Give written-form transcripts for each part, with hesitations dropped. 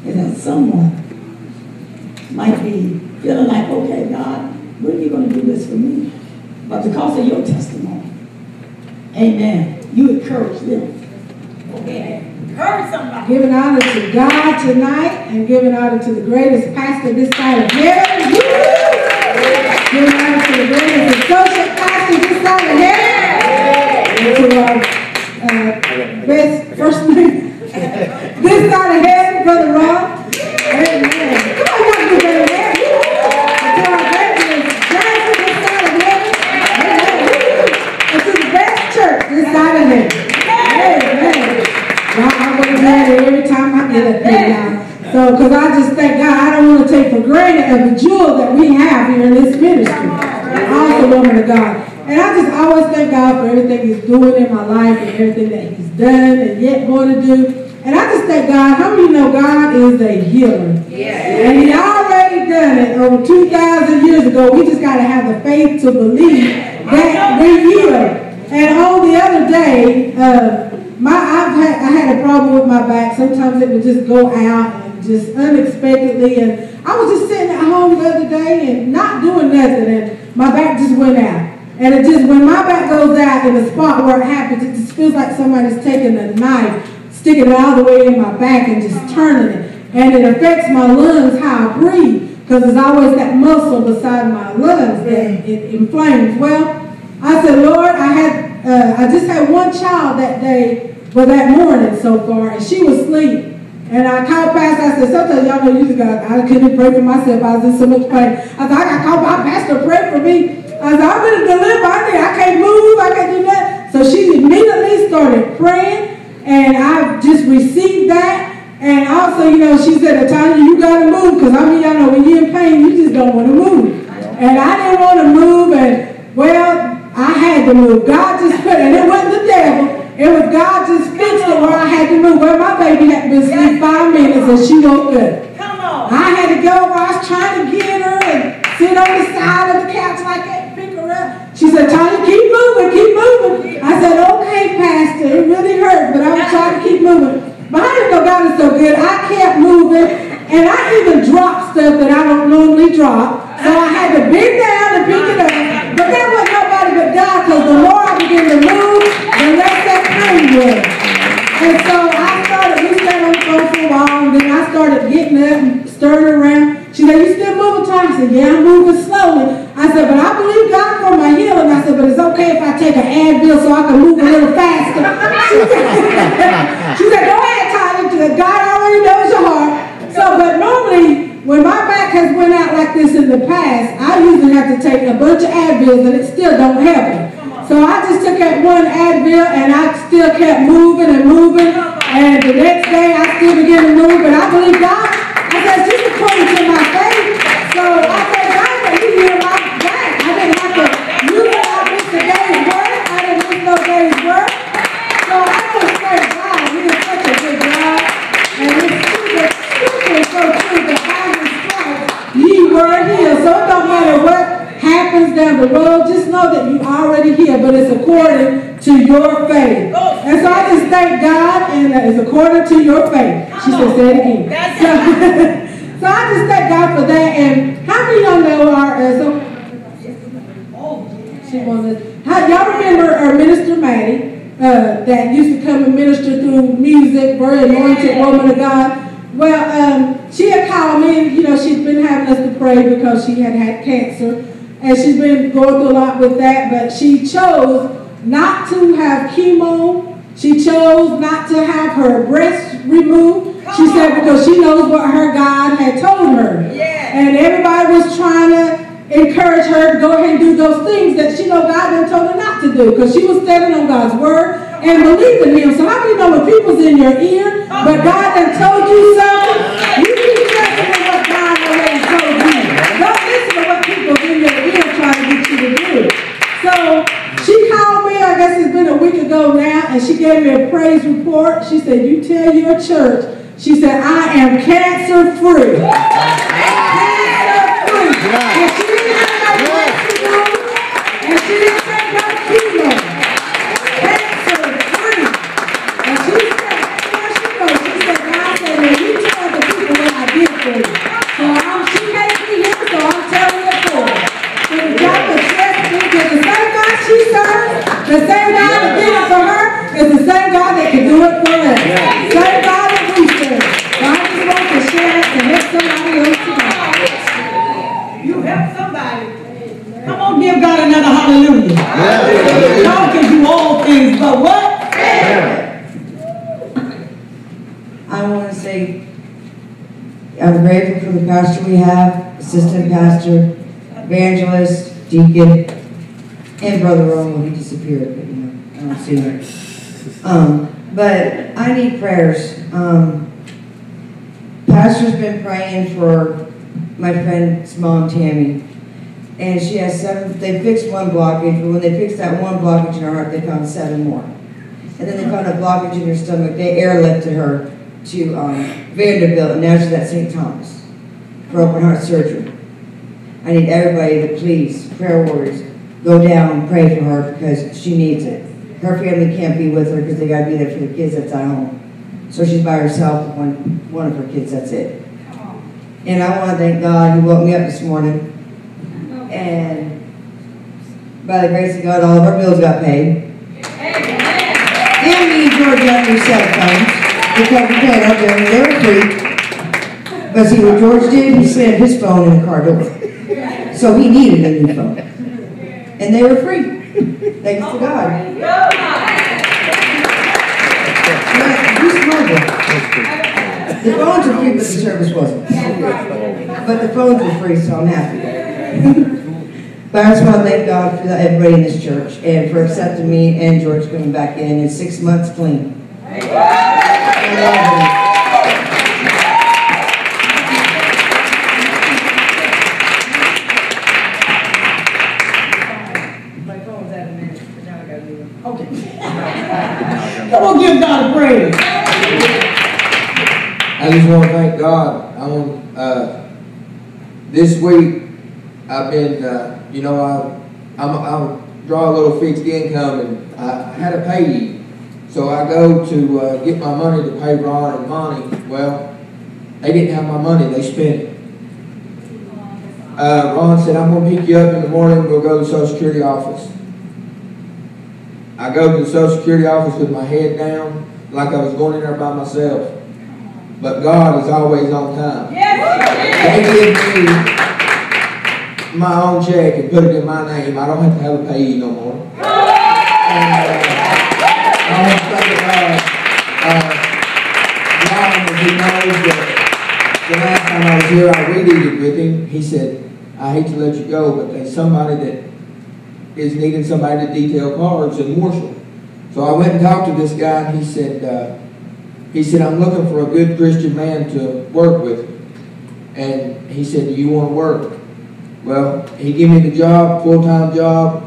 is that someone might be feeling like, okay, God, when are you going to do this for me? But because of your testimony, amen, you encourage them. Okay, encourage somebody. Giving honor to God tonight and giving honor to the greatest pastor this side of heaven. Giving honor to the greatest associate pastor this side of heaven. And to our best first name this side of heaven, Brother Ron. Amen. Come on, y'all do better than that. To our greatest pastor this side of heaven. Amen. And to the best church this side of heaven. Amen. Well, I'm going to do that every time I get up here now. So, because I just thank God, I don't want to take for granted of the jewel that we have here in this ministry. Also, woman of God. And I just always thank God for everything He's doing in my life and everything that He's done and yet going to do. And I just thank God. How many know God is a healer? Yeah. And He already done it over 2,000 years ago. We just got to have the faith to believe that we're healed. And on the other day, I had a problem with my back. Sometimes it would just go out and just unexpectedly. And I was just sitting at home the other day and not doing nothing. And my back just went out. And it just, when my back goes out in the spot where it happens, it just feels like somebody's taking a knife, sticking it all the way in my back and just turning it. And it affects my lungs, how I breathe. Because there's always that muscle beside my lungs that it inflames. Well, I said, Lord, I just had one child that day, well, that morning so far, and she was asleep. And I called Pastor. I said, sometimes y'all know usually I couldn't pray for myself. I was in so much pain. I said, I got to call my pastor to pray for me. I said, I'm going to deliver. I can't move. I can't do that. So she immediately started praying, and I just received that. And also, she said, Tanya, you got to move, because y'all know when you're in pain, you just don't want to move. And I didn't want to move, and, well, I had to move. God just put it, and it wasn't the devil. It was God just fixed it where I had to move. Well, my baby had been asleep 5 minutes, and she woke up. Come on. I had to go where I was trying to get her and sit on the side of the couch like that, pick her up. She said, Tanya, keep moving, keep moving. I said, okay, Pastor, it really hurt, but I was trying to keep moving. But I didn't know God is so good. I kept moving, and I even dropped stuff that I don't normally drop. So I had to bend down and pick it up. But there wasn't nobody but God, because the more I began to move, the less that pain was. And so we sat on the phone for a while, and then I started getting up and stirring around. She said, you still moving, Tom? I said, yeah, I'm moving slowly. I said, but I believe God for my healing. I said, but it's okay if I take an Advil so I can move a little faster. She said, go ahead, Tyler. God already knows your heart. So, but normally, when my back has went out like this in the past, I usually have to take a bunch of Advils, and it still don't help me. So I just took that one Advil, and I still kept moving and moving. And the next day, I still began to move. And I believe God, I said, just according to my faith. So I said, God, that He healed my back. I didn't have to use it. I missed a day's work. I didn't miss no day's work. So I just thank God. He is such a good God. And it's so true that by His stripes, ye were healed. So it don't matter what happens down the road, just know that you already healed, but it's according to your faith. And so I just thank God, and it's according to your faith. She said, say it again. So I just thank God for that. And how many of y'all know y'all remember Minister Maddie that used to come and minister through music, very anointed woman of God? Well, she had called me, and she's been having us to pray because she had cancer. And she's been going through a lot with that, but she chose not to have chemo. She chose not to have her breast removed. She said because she knows what her God had told her. Yeah. And everybody was trying to encourage her to go ahead and do those things that she know God done told her not to do, because she was standing on God's word and believing Him. So how many know when people's in your ear, but God done told you something, you keep trusting in what God already told you. Don't listen to what people's in your ear trying to get you to do. So she called me, I guess it's been a week ago now, and she gave me a praise report. She said, you tell your church, she said, I am cancer free. Cancer free. And she didn't have no breast to do, and she didn't take no chemo. Cancer free. And she said, before she goes, she said, God said, when you tell the people I'm grateful for the pastor we have, assistant pastor, evangelist, deacon, and Brother Romo. He disappeared, but I don't see him. But I need prayers. Pastor's been praying for my friend's mom, Tammy. And she has 7, they fixed one blockage, but when they fixed that one blockage in her heart, they found 7 more. And then they found a blockage in her stomach. They airlifted her to Vanderbilt, and now she's at St. Thomas for open heart surgery. I need everybody to please, prayer warriors, go down and pray for her because she needs it. Her family can't be with her because they got to be there for the kids that's at home. So she's by herself with one of her kids, that's it. And I want to thank God who woke me up this morning. And by the grace of God, all of our bills got paid. And me and George got new cell phones because we paid our bill and they were free. But see what George did? He slammed his phone in the car door. So he needed a new phone. And they were free. Thanks to God. Who's mobile? The phones were free, but the service wasn't. But the phones were free, so I'm happy. But I just want to thank God for everybody in this church and for accepting me and George coming back in 6 months clean. I love him. My phone's at a minute, but now I got to do it. Okay. Come on, give God a praise. I just want to thank God. I want this week I've been, I draw a little fixed income, and I had a payee. So I go to get my money to pay Ron and Monty. Well, they didn't have my money. They spent it. Ron said, I'm going to pick you up in the morning. We'll go to the Social Security office. I go to the Social Security office with my head down like I was going in there by myself. But God is always on time. They give me my own check and put it in my name. I don't have to have a payee no more. And, I want to thank Ron, as he knows that the last time I was here, I read with him. He said, I hate to let you go, but there's somebody that is needing somebody to detail cars in Morristown. So I went and talked to this guy, and he said, I'm looking for a good Christian man to work with. And he said, do you want to work? Well, he gave me the job, full-time job.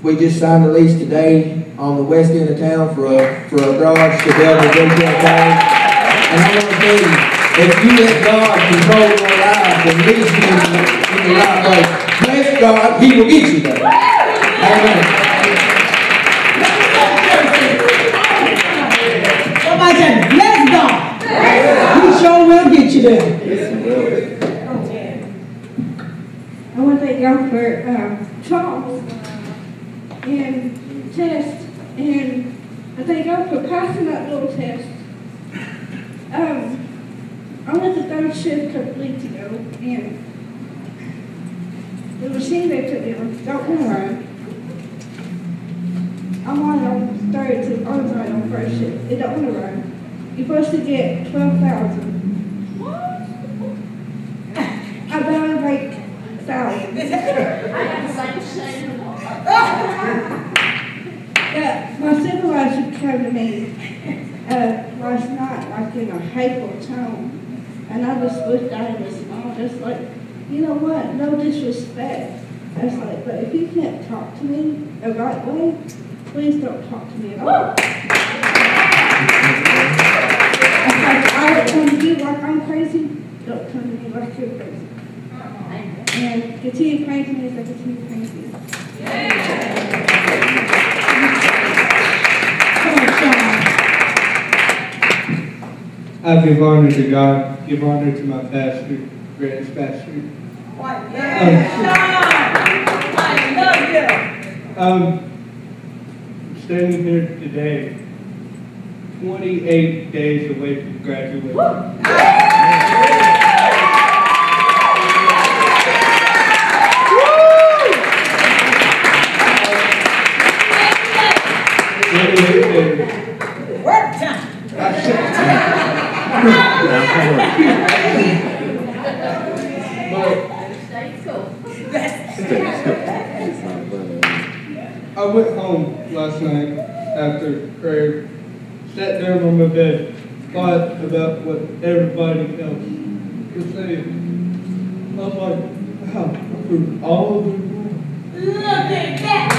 We just signed a lease today on the west end of town for a garage to build a retail cars. And I want to tell you, if you let God control your life and lead you in the right way, bless God, He will get you there. Amen. Somebody said, bless God. He sure will get you there. I want to thank God for Charles and test, and I thank God for passing that little test. I went to third shift a couple weeks ago, and the machine they put me on don't want to run. I'm on third, so I'm sorry, on first shift. It don't want to run. You're supposed to get 12,000. I found like 1,000. I have the same shame. Yeah, my supervisor came to me last night, like in a hateful tone, and I just looked at him and smiled, just like, you know what, no disrespect. I was like, but if you can't talk to me the right way, please don't talk to me at all. I don't come to you like I'm crazy, don't come to me like you're crazy. And continue praying to me as I continue praying to you. I give honor to God, give honor to my pastor, greatest pastor. Standing here today, 28 days away from graduation. Work time. I went home last night after prayer, sat down on my bed, thought about what everybody else was saying. I was like, wow, I've heard all of them. Look at that.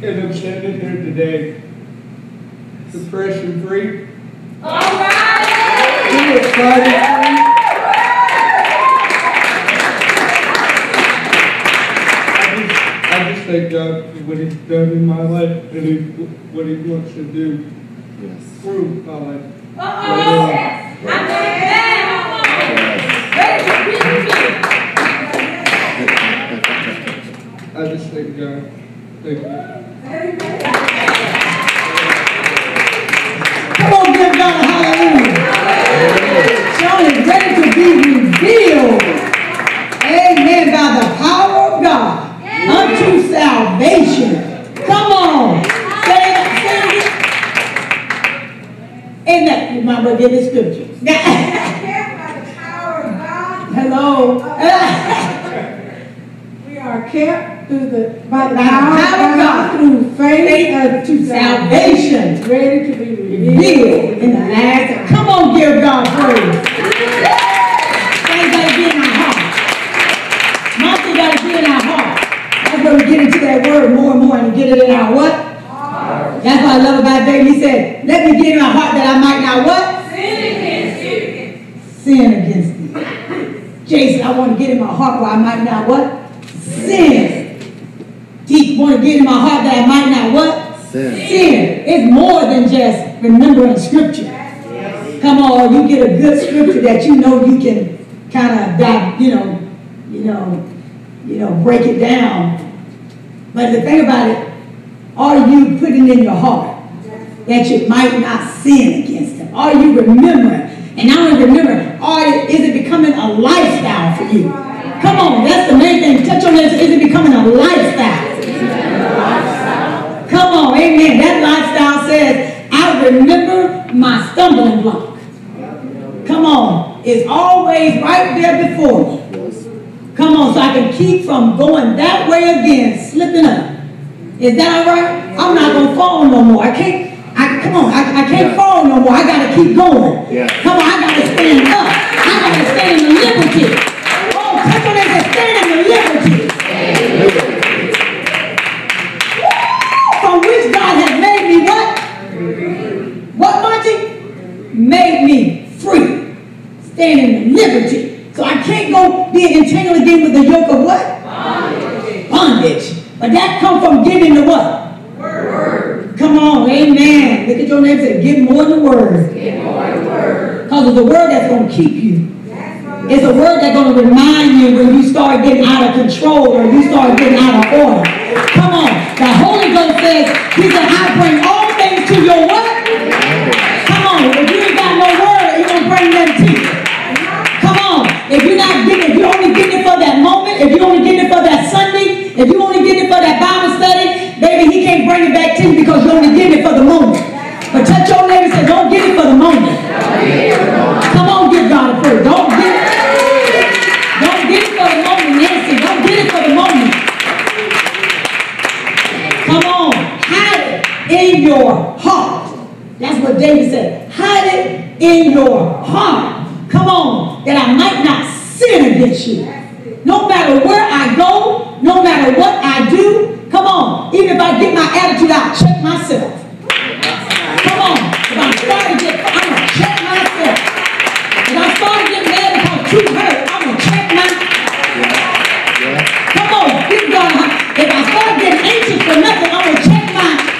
And I'm standing here today, depression free, All right. excited free. I just thank God for what He's done in my life and what He wants to do through my life. Uh-oh. I'm I just thank God. Thank you. Come on, give God a hallelujah. John is ready to be revealed. Amen. By the power of God unto salvation. Come on. Say it. Ain't that you might well give the scripture. Hello. We are kept through by the By the power power of God through faith to salvation. ready to be revealed Revealed in the last. Come on, give God praise. Things gotta be in our heart. Something gotta be in our heart. That's where we get into that word more and more and get it in our what? Heart. That's what I love about David. He said, let me get in my heart that I might not what? Sin against you. Sin against thee. Jason, I want to get in my heart where I might not what? Sin. Deep want to get in my heart that I might not what? Sin. It's more than just remembering scripture. Come on, you get a good scripture that you know you can kind of break it down. But the thing about it, are you putting in your heart that you might not sin against him? Are you remembering? And not only remembering, is it becoming a lifestyle for you? Come on, that's the main thing. Touch on this. Is it becoming a lifestyle? Come on, amen. That lifestyle says, I remember my stumbling block. Come on. It's always right there before me. Come on, so I can keep from going that way again, slipping up. Is that all right? I'm not going to fall no more. I can't fall no more. I got to keep going. Come on, I got to stand up. I got to stand in the liberty. Oh, touch on that, stand in the liberty. From which God has made me what? What, Monty? Made me free. Stand in the liberty. So I can't go being entangled again with the yoke of what? Bondage. But that comes from getting the what? Word. Come on, amen. Look at your neighbor and say, give more than the word. Because it's the word that's going to keep you. It's a word that's going to remind you when you start getting out of control or you start getting out of order. Come on. The Holy Ghost says, he said, I bring all things to your what? Come on. If you ain't got no word, he going to bring them to you. Come on. If you're not getting it, if you only getting it for that moment, if you only getting it for that Sunday, if you only getting it for that Bible study, baby, he can't bring it back to you because you're only getting it for the moment. But touch your neighbor and say, don't get it for the moment. Come on, give God a prayer. Don't get it for the moment, Nancy. Don't get it for the moment. Come on, hide it in your heart. That's what David said. Hide it in your heart. Come on, that I might not sin against you. No matter where I go, no matter what I do, come on. Even if I get my attitude out, check myself. Come on. If I'm starting to get, I'm going to check myself. If I'm starting to get mad because too hurt, I'm going to check myself. Come on. Give God. If I start getting anxious for nothing, I'm going to check myself.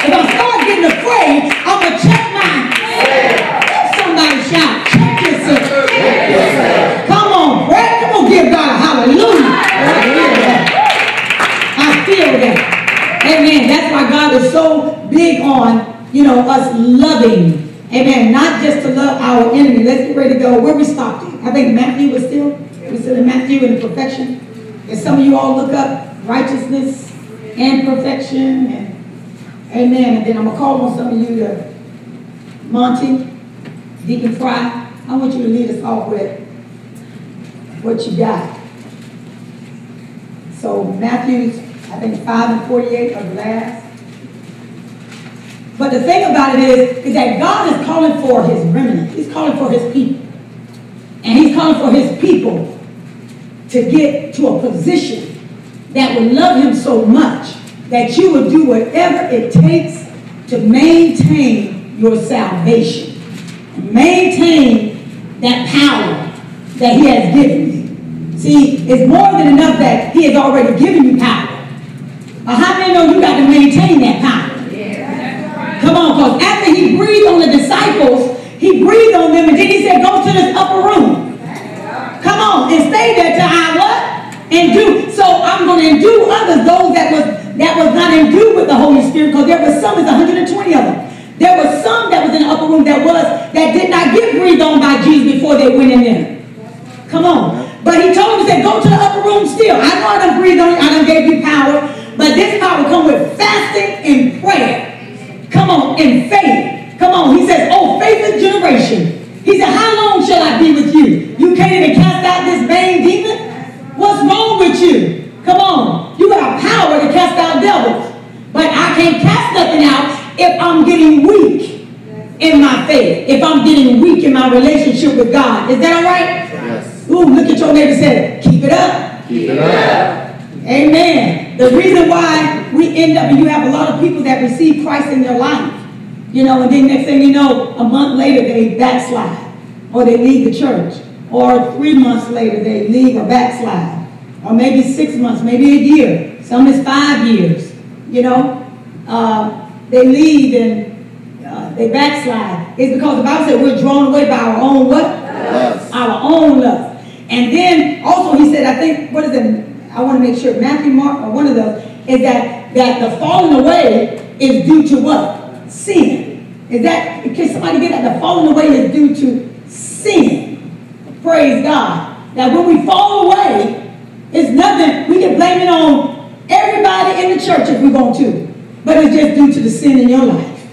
If I start getting afraid, I'm going to check myself. Somebody shout, check yourself. Come on, Brad. Come on, give God a hallelujah. I feel that. Amen. That's why God is so big on, us loving. Amen. Not just to love our enemy. Let's get ready to go. Where we stopped at? I think Matthew was still in Matthew in perfection. And some of you all look up righteousness. and perfection. And amen. And then I'm going to call on some of you to Monty, Deacon Fry. I want you to lead us off with what you got. So Matthew's, I think 5:48 are the last. But the thing about it is that God is calling for his remnant. He's calling for his people. And he's calling for his people to get to a position that would love him so much that you would do whatever it takes to maintain your salvation. Maintain that power that he has given you. See, it's more than enough that he has already given you power. How many know you got to maintain that power? Come on, because after he breathed on the disciples, he breathed on them and then he said, go to this upper room. Come on, and stay there till I what? Endue. So I'm going to endue others, those that was not endued with the Holy Spirit, because there was some, it's 120 of them. There was some that was in the upper room that did not get breathed on by Jesus before they went in there. Come on. But he told them, he said, go to the upper room still. I know I done breathed on you, I done gave you power, but this power will come with fasting and prayer. Come on, in faith. Come on. He says, oh, faithless generation. He said, how long shall I be with you? You can't even cast out this vain demon? What's wrong with you? Come on. You got power to cast out devils. But I can't cast nothing out if I'm getting weak in my faith. If I'm getting weak in my relationship with God. Is that all right? Yes. Ooh, look at your neighbor and say, keep it up. Keep it up. Amen. The reason why we end up, and you have a lot of people that receive Christ in their life, you know, and then next thing you know, a month later they backslide, or they leave the church, or 3 months later they leave or backslide, or maybe 6 months, maybe a year. Some is 5 years. You know, they leave and they backslide. It's because the Bible said we're drawn away by our own what? Lust. Our own lust. And then also he said, I think, what is it? I want to make sure, Matthew, Mark, or one of those, is that the falling away is due to what? Sin. Is that, can somebody get that? The falling away is due to sin. Praise God. That when we fall away, it's nothing, we can blame it on everybody in the church if we want to. But it's just due to the sin in your life.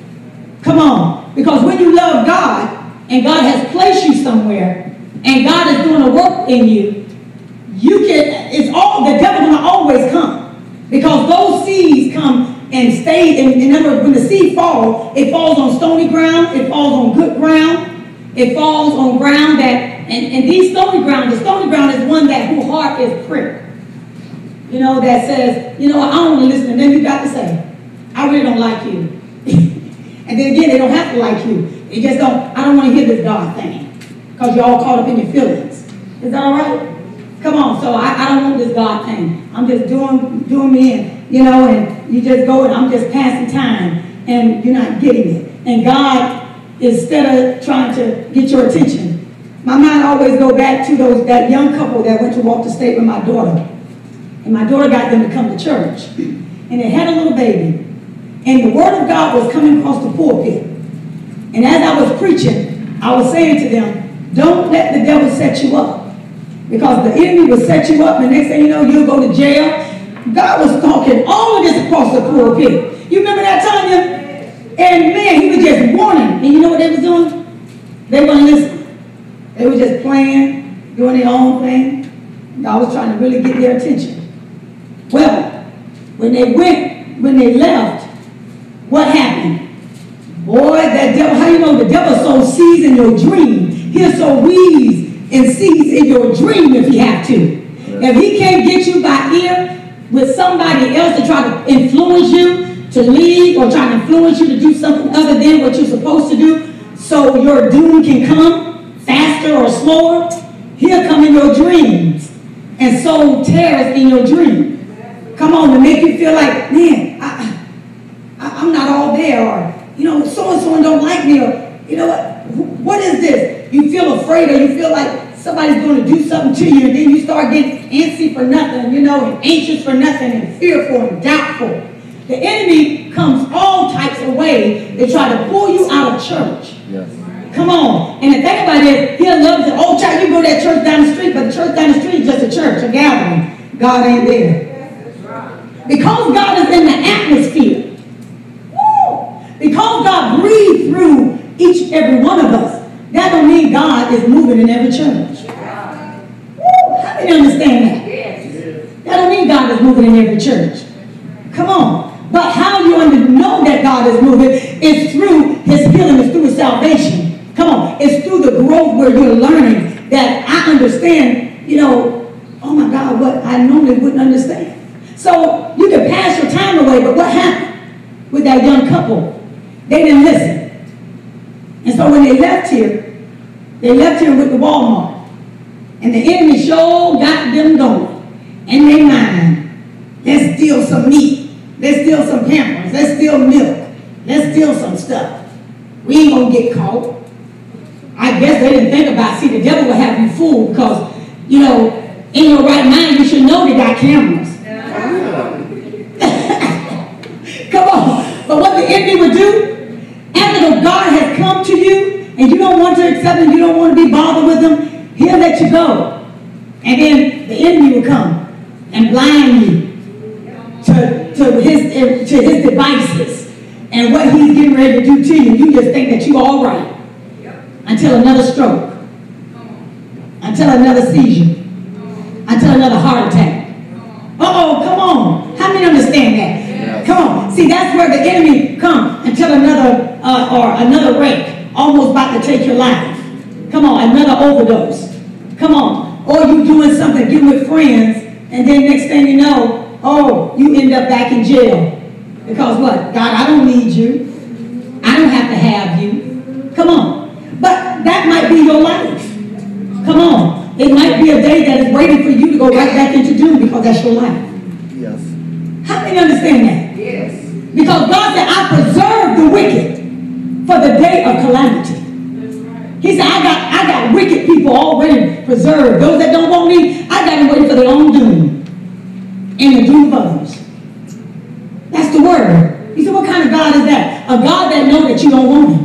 Come on. Because when you love God, and God has placed you somewhere, and God is doing a work in you, the devil gonna always come. Because those seeds come and stay, in other words, when the seed falls, it falls on stony ground, it falls on good ground, it falls on ground that, and these stony ground, the stony ground is one that whose heart is pricked. You know, that says, you know, I don't want to listen to them, you got to say, I really don't like you. And then again, they don't have to like you. They just don't, I don't want to hear this God thing. Because you're all caught up in your feelings. Is that all right? Come on, so I don't want this God thing. I'm just doing me in, you know, and you just go and I'm just passing time and you're not getting it. And God, instead of trying to get your attention, my mind always go back to that young couple that went to walk the state with my daughter. And my daughter got them to come to church. And they had a little baby. And the word of God was coming across the pulpit. And as I was preaching, I was saying to them, don't let the devil set you up. Because the enemy will set you up, and next thing you know, you'll go to jail. God was talking all of this across the pulpit. You remember that time? And man, he was just warning. And you know what they was doing? They weren't listening. They were just playing, doing their own thing. God was trying to really get their attention. Well, when they left, what happened? Boy, that devil, how you know the devil sows seeds in your dream? He'll sow weeds and seeds in your dream if he have to. If he can't get you by ear with somebody else to try to influence you to leave or try to influence you to do something other than what you're supposed to do so your doom can come faster or slower, he'll come in your dreams and sow tares in your dream. Come on, to make you feel like, man, I'm not all there, or, you know, so-and-so don't like me, or, you know what is this? You feel afraid, or you feel like somebody's going to do something to you, and then you start getting antsy for nothing, you know, and anxious for nothing, and fearful and doubtful. The enemy comes all types of ways to try to pull you out of church. Yes. Come on. And the thing about it, he'll love to, oh, child, you go to that church down the street, but the church down the street is just a church, a gathering. God ain't there. Because God is in the atmosphere. Woo! Because God breathed through each and every one of us, that don't mean God is moving in every church. Woo! How do you understand that? That don't mean God is moving in every church. Come on. But how you know that God is moving is through his healing, it's through his salvation. Come on. It's through the growth where you're learning that I understand, you know, oh my God, what I normally wouldn't understand. So you can pass your time away, but what happened with that young couple? They didn't listen. And so when they left here with the Walmart. And the enemy sure got them going. In their mind, let's steal some meat. Let's steal some Pampers. Let's steal milk. Let's steal some stuff. We ain't gonna get caught. I guess they didn't think about, see, the devil will have you fooled because, you know, in your right mind, you should know they got cameras. Come on. But what the enemy would do, after the God has come to you, and you don't want to accept him, you don't want to be bothered with him, he'll let you go. And then the enemy will come and blind you to his devices and what he's getting ready to do to you. You just think that you're all right until another stroke, until another seizure, until another heart attack. Uh-oh, come on. How many understand that? Yes. Come on. See, that's where the enemy comes until another wreck, almost about to take your life. Come on, another overdose. Come on. Or you doing something, getting with friends, and then next thing you know, oh, you end up back in jail. Because what? God, I don't need you. I don't have to have you. Come on. But that might be your life. Come on. It might be a day that is waiting for you to go right back into doom because that's your life. Yes. How many understand that? Yes. Because God said, I preserve the wicked for the day of calamity. He said, I got wicked people already preserved. Those that don't want me, I got them waiting for their own doom and the doom of others. That's the word. You said, what kind of God is that? A God that knows that you don't want him.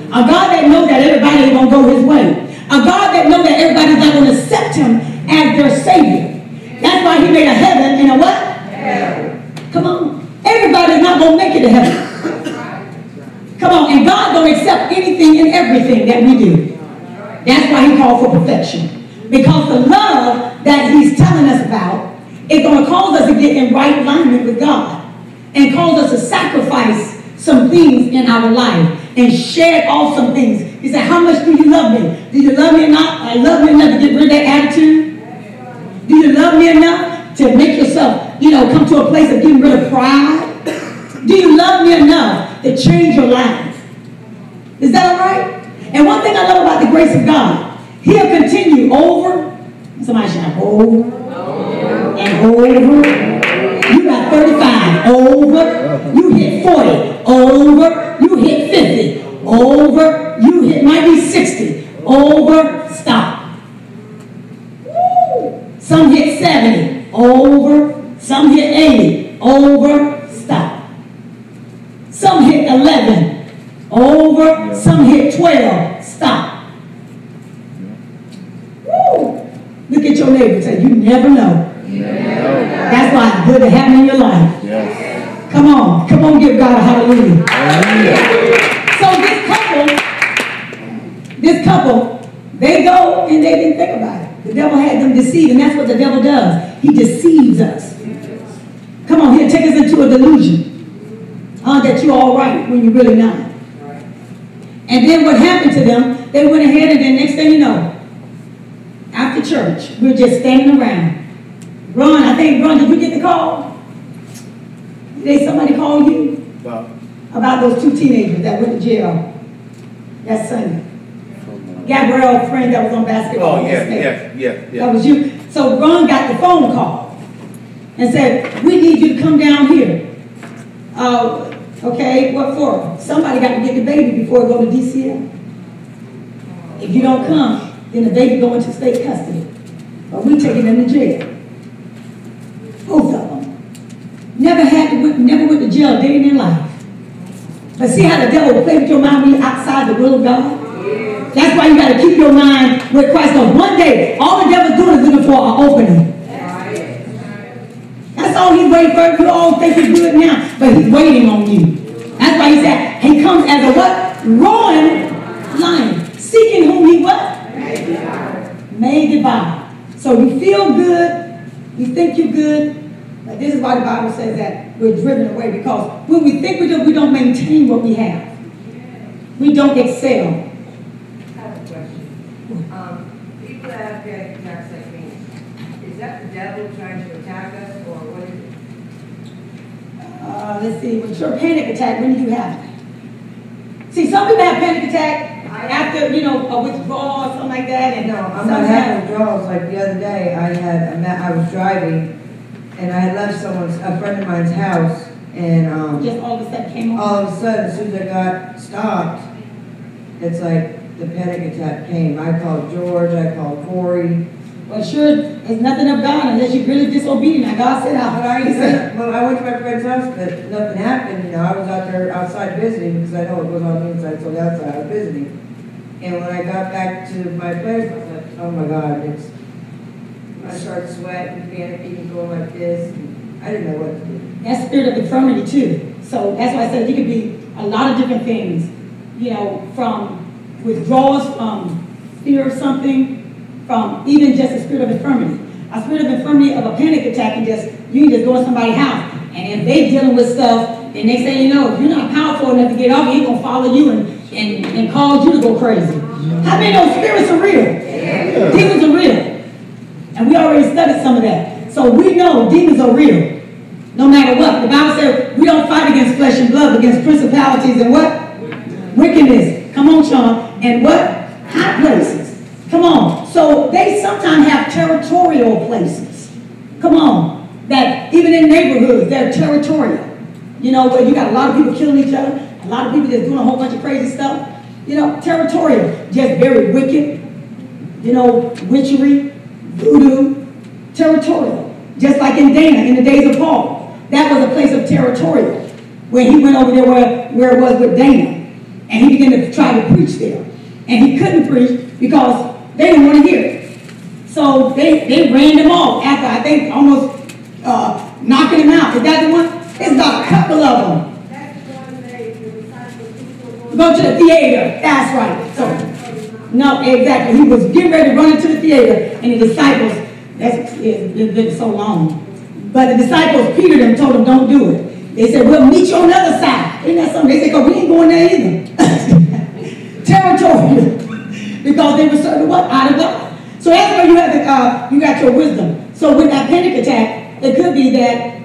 A God that knows that everybody ain't going to go his way. A God that knows that everybody's not going to accept him as their Savior. That's why he made a heaven and a what? Hell. Come on. Everybody's not going to make it to heaven. Come on. And God don't accept anything and everything that we do. That's why he called for perfection. Because the love that he's telling us about is going to cause us to get in right alignment with God. And cause us to sacrifice some things in our life. And shed off some things. He said, how much do you love me? Do you love me enough? I love me enough to get rid of that attitude? Do you love me enough to make yourself, come to a place of getting rid of pride? Do you love me enough to change your life? Is that all right? And one thing I love about the grace of God, he'll continue over. Somebody shout over and over. You got 35, over. You hit 40, over. You hit 50, over. You hit, might be 60, over. Stop. Woo. Some hit 70, over. Some hit 80, over. Stop. Some hit 11, over. Some hit 12, stop. Woo. Look at your neighbor and say, you never know. That's why it's good to have him in your life. Yes. Come on, give God a hallelujah. So this couple, they go and they didn't think about it. The devil had them deceived, and that's what the devil does. He deceives us. Come on, he'll take us into a delusion that you're all right when you're really not. And then what happened to them, they went ahead and then next thing you know, after church, we're just standing around. Ron, did you get the call? Did somebody call you? About those two teenagers that went to jail that Sunday. Gabrielle, friend that was on basketball. Oh, yeah. That was you. So Ron got the phone call and said, we need you to come down here. Okay, what for? Somebody got to get the baby before it go to DCL. If you don't come, then the baby go into state custody. But we taking them to jail. Both of them. Never went to jail a day in their life. But see how the devil will play with your mind when you're outside the will of God? That's why you got to keep your mind with Christ. Because one day, all the devil's doing is looking for an opening. That's all he's waiting for. You all think he's good now, but he's waiting on you. That's why he said, he comes as a what? Roaring lion. Seeking whom he what? May devour. So you feel good, you think you're good, but this is why the Bible says that we're driven away, because when we think we don't maintain what we have. We don't excel. I have a question. People that have panic attacks like me, is that the devil trying to attack us, or what is it? Let's see, what's your panic attack? When do you have it? See, some people have panic attack after, a withdrawal or something like that. And No, I'm not having withdrawals. Like the other day, I was driving, and I had left a friend of mine's house, and just all of a sudden came on. all of a sudden, as soon as I got stopped, it's like the panic attack came. I called George, I called Corey. Well, sure, it's nothing of God unless you're really disobedient. Now, God said, But I went to my friend's house, but nothing happened. I was out there outside visiting, because I know it goes on the inside, so the outside I was visiting. And when I got back to my place, I was like, oh my God, I started sweating, panicking, going like this. And I didn't know what to do. that's spirit of infirmity too. So that's why I said it could be a lot of different things, from withdrawals, from fear of something, from even just a spirit of infirmity. A spirit of infirmity of a panic attack and you can just go in somebody's house, and if they're dealing with stuff, and next thing you know, if you're not powerful enough to get off, he's gonna follow you and cause you to go crazy. How many know spirits are real? Yeah. Demons are real. And we already studied some of that. So we know demons are real. No matter what. The Bible says we don't fight against flesh and blood, but against principalities and what? Wickedness. Come on, Sean. And what? High places. Come on. So they sometimes have territorial places. Come on. That even in neighborhoods, they're territorial. Where you got a lot of people killing each other, a lot of people that's doing a whole bunch of crazy stuff. Territorial. Just very wicked. Witchery, voodoo, territorial. Just like in Dana, in the days of Paul. That was a place of territorial. Where he went over there where it was with Dana. And he began to try to preach there. And he couldn't preach because they didn't want to hear it. So they ran him off after, I think, almost knocking him out. Is that the one? It's about a couple of them. Go to the theater. That's right. So, no, exactly. He was getting ready to run into the theater, and the disciples, it's been so long. But the disciples, Peter them, told him, don't do it. They said, we'll meet you on the other side. Isn't that something? They said, we ain't going there either. Territorial. Because they were serving what? Out of God. So that's where you have you got your wisdom. So with that panic attack, it could be that,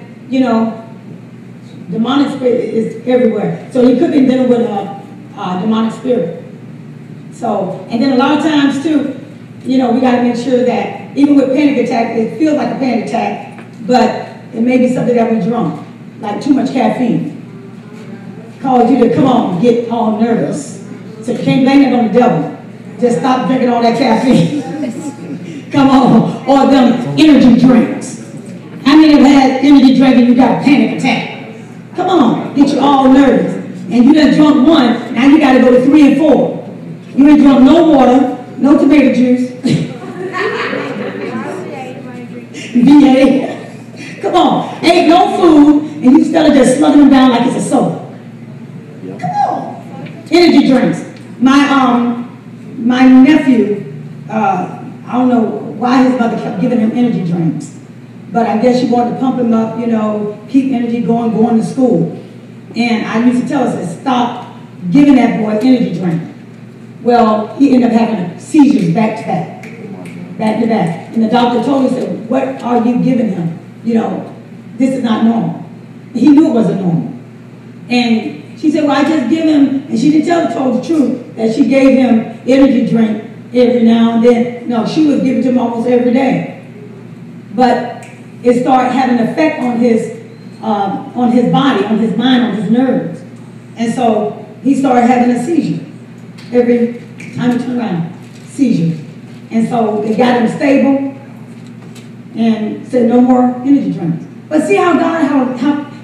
demonic spirit is everywhere. So you could be dealing with a demonic spirit. So, and then a lot of times too, we got to make sure that even with panic attack, it feels like a panic attack, but it may be something that we drunk, like too much caffeine. Cause you to come on, get all nervous. So you can't blame it on the devil. Just stop drinking all that caffeine. Come on, or them energy drinks. How many have had energy drink and you got a panic attack? Come on, get you all nervous. And you done drunk one, now you got to go to 3 and 4. You ain't drunk no water, no tomato juice. VA. Come on, ain't no food, and you still just slugging them down like it's a soda. Come on. Energy drinks. My nephew, I don't know why his mother kept giving him energy drinks. But I guess she wanted to pump him up, keep energy going to school. And I used to tell her, stop giving that boy energy drink. Well, he ended up having seizures back to back. And the doctor told him, said, what are you giving him? This is not normal. He knew it wasn't normal. And she said, well, I just give him, and she didn't told the truth, that she gave him energy drink every now and then. No, she was giving to him almost every day. But it started having an effect on his body, on his mind, on his nerves. And so he started having a seizure. Every time he turned around, seizure. And so they got him stable and said no more energy drinks. But see how God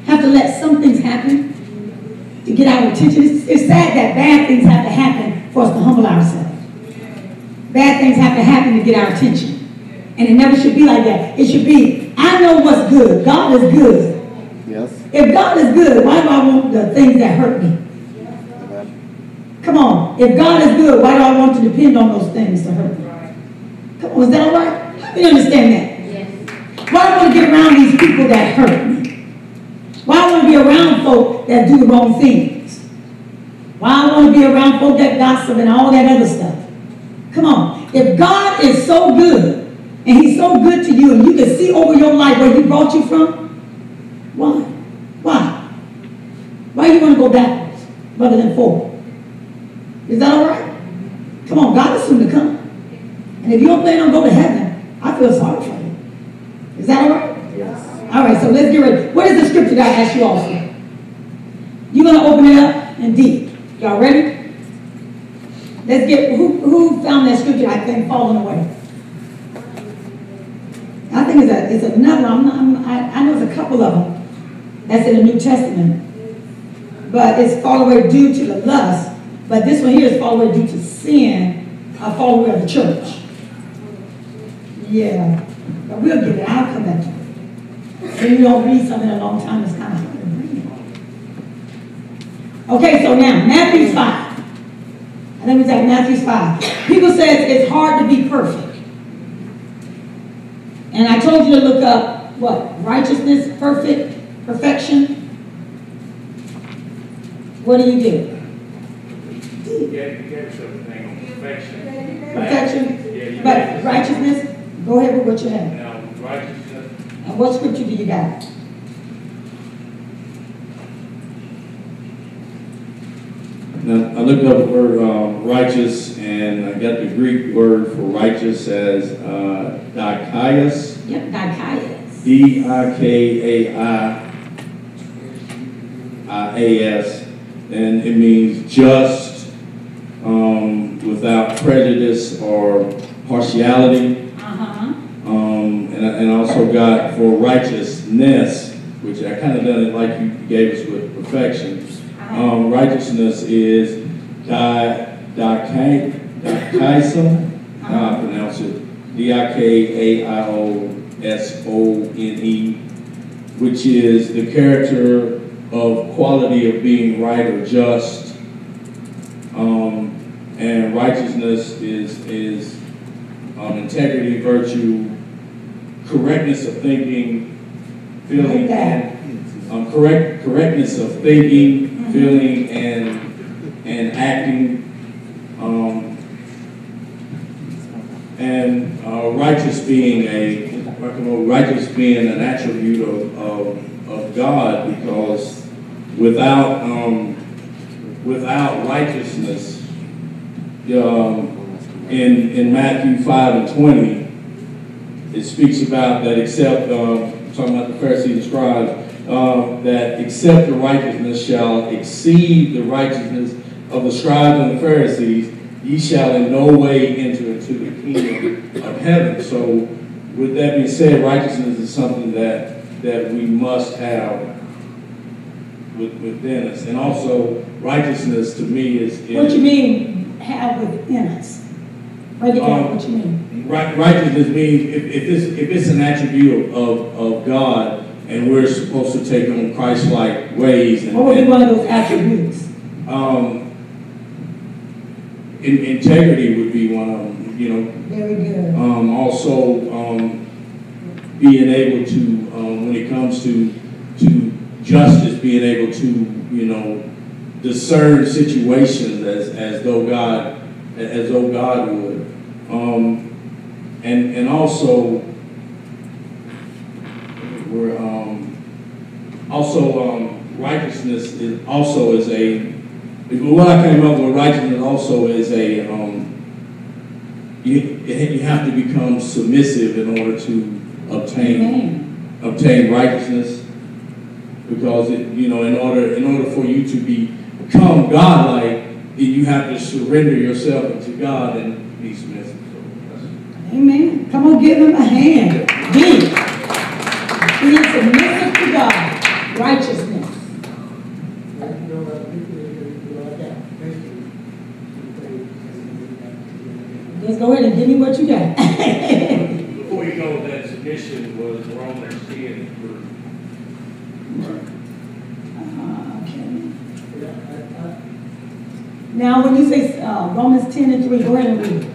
have to let some things happen to get our attention. It's sad that bad things have to happen for us to humble ourselves. Bad things have to happen to get our attention. And it never should be like that. It should be I know what's good. God is good. Yes. If God is good, why do I want the things that hurt me? Come on. If God is good, why do I want to depend on those things to hurt me? Come on, is that all right? You understand that? Yes. Why do I want to get around these people that hurt me? Why I want to be around folk that do the wrong things? Why I want to be around folk that gossip and all that other stuff? Come on. If God is so good, and he's so good to you, and you can see over your life where he brought you from, why? Why? Why you want to go backwards rather than forward? Is that all right? Come on, God is soon to come. And if you don't plan on going to heaven, I feel sorry for you. Is that all right? Yes. All right, so let's get ready. What is the scripture that I asked you all for? You're going to open it up and deep. Y'all ready? Let's get, who found that scripture I think falling away? I think it's another, I know it's a couple of them that's in the New Testament. But it's fall away due to the lust. But this one here is fall away due to sin, fall away of the church. Yeah, but we'll get it. I'll come back to it. When you don't read something in a long time, it's kind of hard to read. Okay, so now, Matthew 5. I think it's like Matthew 5. People say it's hard to be perfect. And I told you to look up, what? Righteousness, perfection. What do? You gave yourself a thing on perfection. Perfection. Yeah, But righteousness, go ahead with what you have. Now, righteousness. And what scripture do you got? Now, I looked up the word righteous, and I got the Greek word for righteous as dikaios. Yep, dikaios. D-I-K-A-I-A-S. And it means just, without prejudice or partiality. And I also got for righteousness, which I kind of done it like you gave us with perfection. Righteousness is dikaiosone, how I pronounce it, D-I-K-A-I-O-S-O-N-E, which is the character of quality of being right or just. And righteousness is integrity, virtue, correctness of thinking, feeling, and correctness of thinking, feeling, and acting, and righteous being an attribute of God, because without righteousness, in Matthew 5:20, it speaks about that except, talking about the Pharisees and scribes, that except the righteousness shall exceed the righteousness of the scribes and the Pharisees, ye shall in no way enter into the kingdom of heaven. So with that being said, righteousness is something that we must have within us. And also, righteousness to me is What you mean, have within us? Break it down, what you mean? Righteousness means if it's an attribute of God, and we're supposed to take on Christ-like ways. And, what would be one of those attributes? Integrity would be one of them. Very good. Also, being able to, when it comes to justice, being able to, discern situations as though God would. And also, righteousness is also is a. What I came up with, righteousness also is a. You have to become submissive in order to obtain righteousness, because in order for you to become godlike, you have to surrender yourself unto God and be submissive. Amen. Come on, give him a hand. Be submissive to God. Righteousness. Just go ahead and give me what you got. Before you go with that, definition was Romans 10:3. Okay. Now, when you say Romans 10:3, go ahead and read it.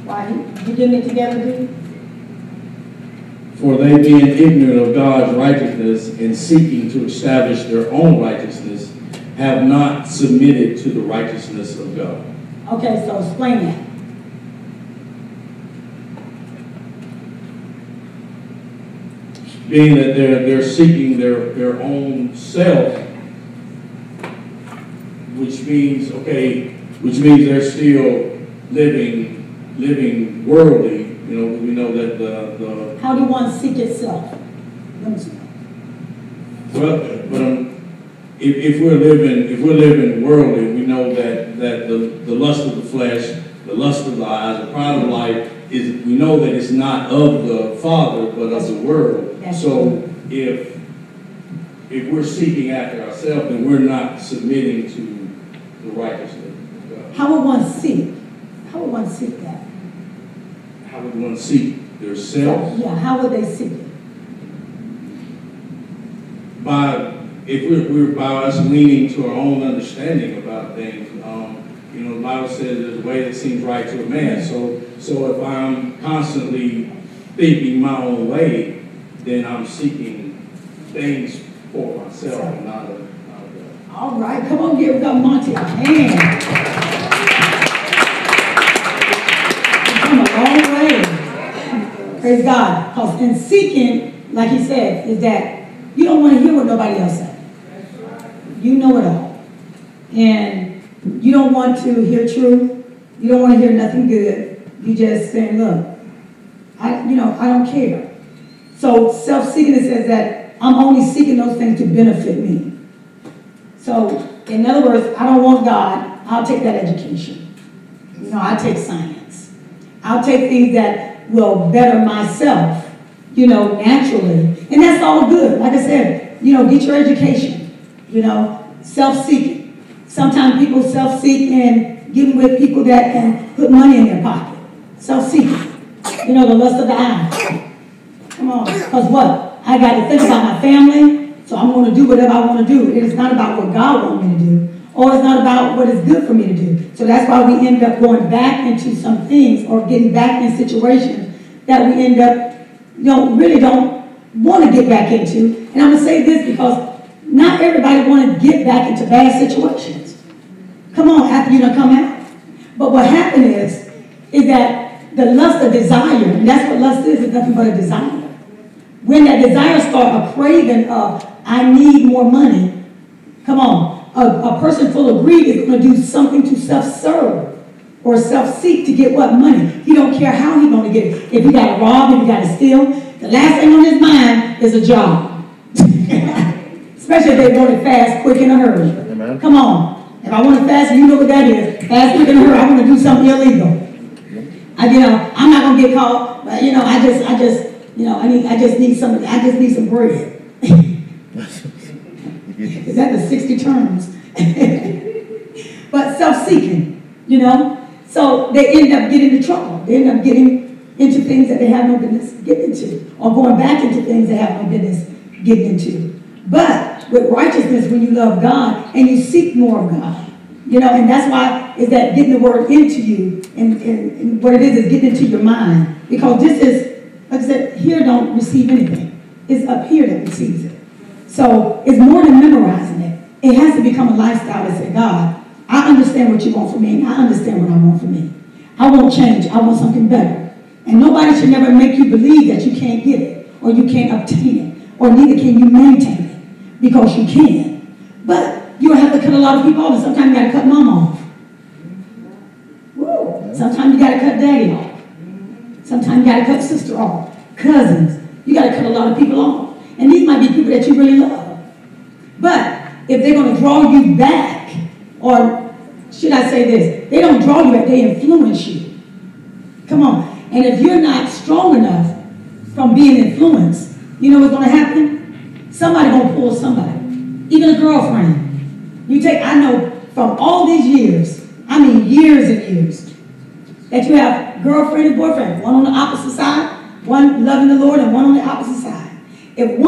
Why? You getting it together, dude? For they being ignorant of God's righteousness and seeking to establish their own righteousness, have not submitted to the righteousness of God. Okay, so explain that. Being that they're seeking their own self, which means they're still living worldly. You know, we know that the How do one seek itself? well, but if we're living worldly, we know that the lust of the flesh, the lust of the eyes, the pride of life is, we know that it's not of the Father but of the world. So if we're seeking after ourselves, then we're not submitting to the righteousness of God. How would one seek? How would one seek that? How would one seek their self? Yeah, how would they seek it? If we're by us leaning to our own understanding about things. You know, the Bible says there's a way that seems right to a man. So if I'm constantly thinking my own way, then I'm seeking things for myself and not of God. All right, come on, give Monty a hand. Come a long way. Praise God. Because in seeking, like he said, is that you don't want to hear what nobody else says. You know it all. And you don't want to hear truth. You don't want to hear nothing good. You just saying, look, I don't care. So self-seeking, it says that I'm only seeking those things to benefit me. So in other words, I don't want God. I'll take that education. I'll take science. I'll take things that will better myself, naturally. And that's all good. Like I said, get your education, self-seeking. Sometimes people self-seek and get with people that can put money in their pocket. Self-seeking. The lust of the eye. Come on. Because what? I got to think about my family, so I'm going to do whatever I want to do. It is not about what God wants me to do, or it's not about what is good for me to do. So that's why we end up going back into some things or getting back in situations that we end up, really don't want to get back into. And I'm going to say this because not everybody want to get back into bad situations. Come on, after you done come out. But what happened is that the lust of desire, and that's what lust is, it's nothing but a desire. When that desire starts a craving of, I need more money, come on, a person full of greed is going to do something to self-serve or self-seek to get what? Money. He don't care how he's going to get it. If he got to rob, if he got to steal, the last thing on his mind is a job. Especially if they want it fast, quick, in a hurry. Amen. Come on. If I want it fast, you know what that is. Fast, quick, in a hurry. I want to do something illegal. I'm not going to get caught, but I just need some bread. Is that the 60 terms? But self-seeking, so they end up getting into trouble. They end up getting into things that they have no business getting into, or going back into things they have no business getting into. But with righteousness, when you love God and you seek more of God, and that's why is that getting the word into you, and what it is getting into your mind. Because this is, like I said, here don't receive anything. It's up here that receives it. So it's more than memorizing it. It has to become a lifestyle that says, God, I understand what you want from me, and I understand what I want from me. I won't change. I want something better. And nobody should never make you believe that you can't get it, or you can't obtain it, or neither can you maintain it, because you can. But you'll have to cut a lot of people off, and sometimes you got to cut mom off. Woo. Sometimes you got to cut daddy off. Sometimes you got to cut sister off. Cousins. You got to cut a lot of people off. And these might be people that you really love. But if they're going to draw you back, or should I say this, they don't draw you back, they influence you. Come on. And if you're not strong enough from being influenced, you know what's going to happen? Somebody going to pull somebody. Even a girlfriend. I know from all these years, I mean years and years, that you have girlfriend and boyfriend, one on the opposite side, One loving the Lord and one on the opposite side. If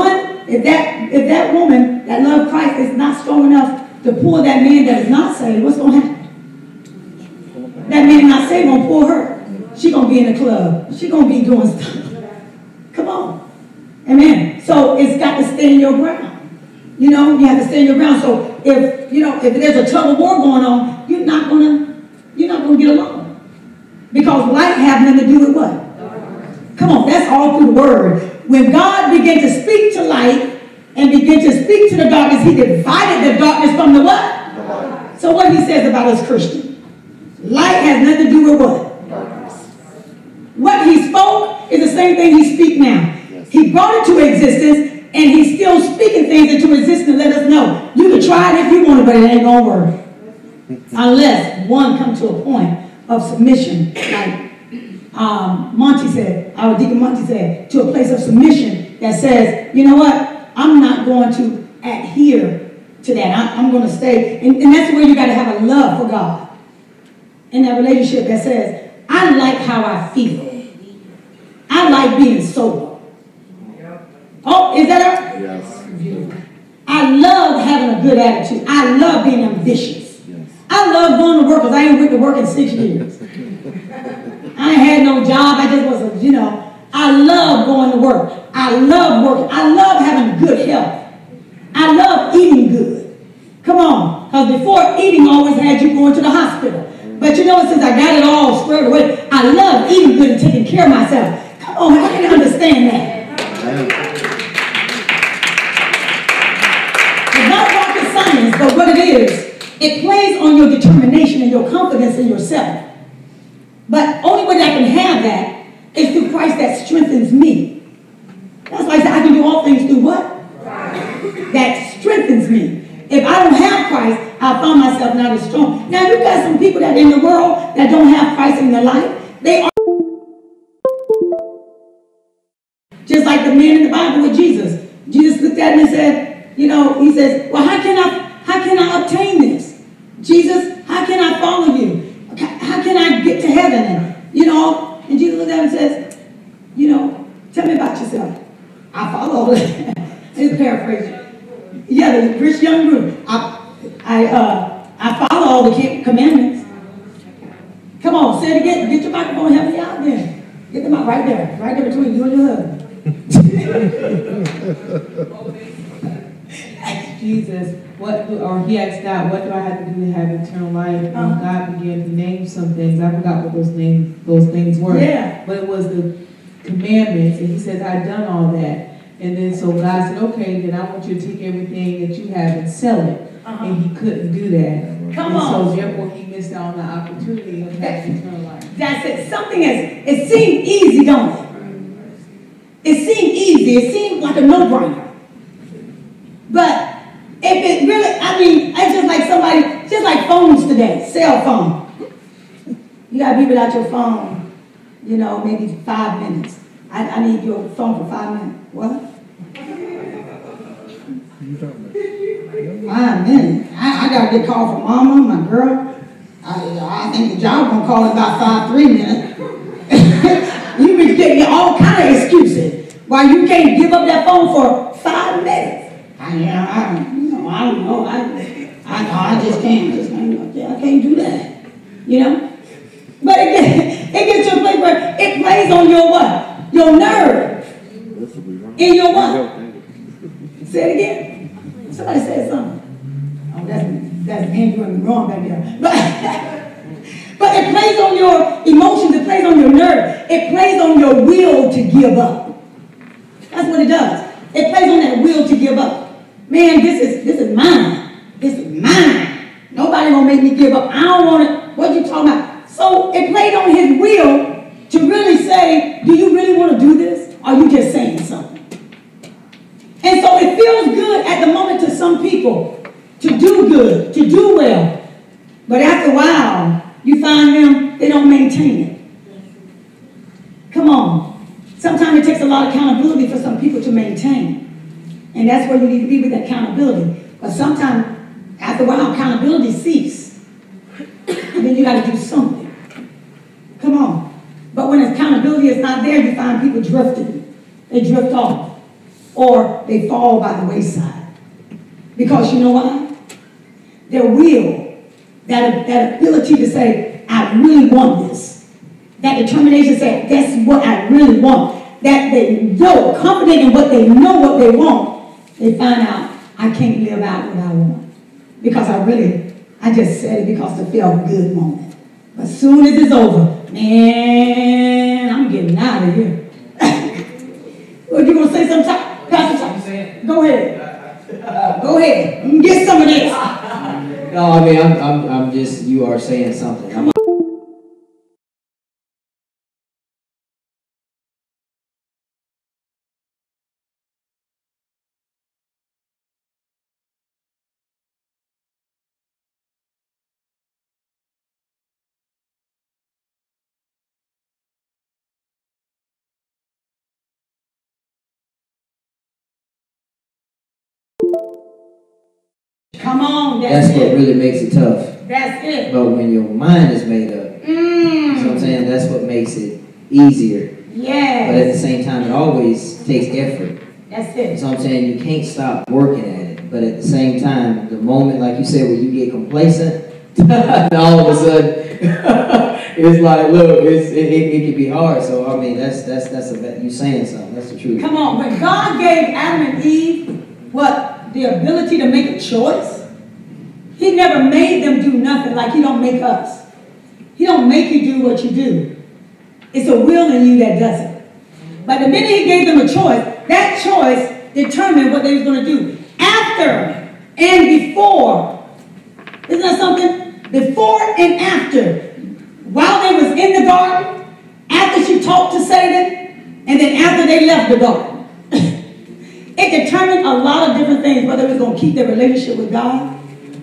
that woman that loved Christ is not strong enough to pull that man that is not saved, what's going to happen? That man not saved going to pull her. She's going to be in the club. She's going to be doing stuff. Come on. Amen. So it's got to stay in your ground. You know, you have to stay in your ground. So if there's a tug of war going on, you're not gonna get along. Because light has nothing to do with what? Come on, that's all through the word. When God began to speak to light and began to speak to the darkness, he divided the darkness from the what? So what he says about us Christians? Light has nothing to do with what? What he spoke is the same thing he speaks now. He brought it to existence, and he's still speaking things into existence to let us know. You can try it if you want it, but it ain't going to work. Unless one comes to a point of submission, like Monty said, our Deacon Monty said, to a place of submission that says, you know what, I'm not going to adhere to that. I'm going to stay. And that's where you got to have a love for God. In that relationship that says, I like how I feel. I like being sober. Oh, is that her? Yes. I love having a good attitude. I love being ambitious. Yes. I love going to work because I ain't went to work in 6 years. I ain't had no job. I just was I love going to work. I love working. I love having good health. I love eating good. Come on. Because before, eating always had you going to the hospital. But since I got it all squared away, I love eating good and taking care of myself. Come on, I can understand that. But what it is, it plays on your determination and your confidence in yourself. But only way that I can have that is through Christ that strengthens me. That's why I said I can do all things through what? Christ. That strengthens me. If I don't have Christ, I find myself not as strong. Now you got some people that in the world that don't have Christ in their life. They are just like the man in the Bible with Jesus. Jesus looked at him and said, he says, well, how can I obtain this? Jesus, how can I follow you? How can I get to heaven? And Jesus looked at him and says, tell me about yourself. I follow all that. It's paraphrasing. Yeah, the rich young ruler. I follow all the commandments. Come on, say it again. Get your microphone, help me out there. Get them out right there between you and your husband. Asked Jesus, he asked God, what do I have to do to have eternal life? And God began to name some things. I forgot what those things were. Yeah. But it was the commandments, and he says, I've done all that. And then so God said, okay, then I want you to take everything that you have and sell it. And he couldn't do that. Come on. So therefore he missed out on the opportunity of having eternal life. That's it. It seemed easy, don't it? It seemed easy. It seemed like a no-brainer. But if it really, it's just like phones today, cell phone. You got to be without your phone, maybe 5 minutes. I need your phone for 5 minutes. What? 5 minutes. I got to get called from mama, my girl. I think the job going to call in about 3 minutes. You be getting all kind of excuses why you can't give up that phone for 5 minutes. I don't know. I just can't. I can't do that. But it gets to a place where it plays on your what? Your nerve. In your what? Say it again. Somebody said something. Oh, that's Andrew and wrong back there. But it plays on your emotions. It plays on your nerve. It plays on your will to give up. That's what it does. It plays on that will to give up. Man, this is mine. This is mine. Nobody gonna make me give up. I don't want it. What you talking about? So it played on his will to really say, do you really want to do this? Or are you just saying something? And so it feels good at the moment to some people to do good, to do well. But after a while, you find them, they don't maintain it. Come on. Sometimes it takes a lot of accountability for some people to maintain. And that's where you need to be with accountability. But sometimes, after a while, accountability ceases. And then you got to do something. Come on. But when accountability is it's not there, you find people drifting. They drift off. Or they fall by the wayside. Because you know why? Their will, that ability to say, I really want this. That determination to say, that's what I really want. That they know, confident in what they know what they want. They find out, I can't live out what I want. Because I just said it because it felt good moment. But as soon as it's over, man, I'm getting out of here. Well, you gonna say something? Pastor Thomas, go ahead. Go ahead. You can get some of this. No, I mean, I'm just, you are saying something. Come on, That's that's what it. really makes it tough. That's it. But when your mind is made up, you know what I'm saying, that's what makes it easier. Yes. But at the same time, it always takes effort. That's it. So I'm saying you can't stop working at it. But at the same time, the moment, like you said, where you get complacent, all of a sudden, it's like, look, it can be hard. So I mean, you saying something. That's the truth. Come on, when God gave Adam and Eve the ability to make a choice, He never made them do nothing like He don't make us. He don't make you do what you do. It's a will in you that does it. But the minute He gave them a choice, that choice determined what they was going to do. After and before. Isn't that something? Before and after. While they was in the garden, after she talked to Satan, and then after they left the garden. It determined a lot of different things, whether it was going to keep their relationship with God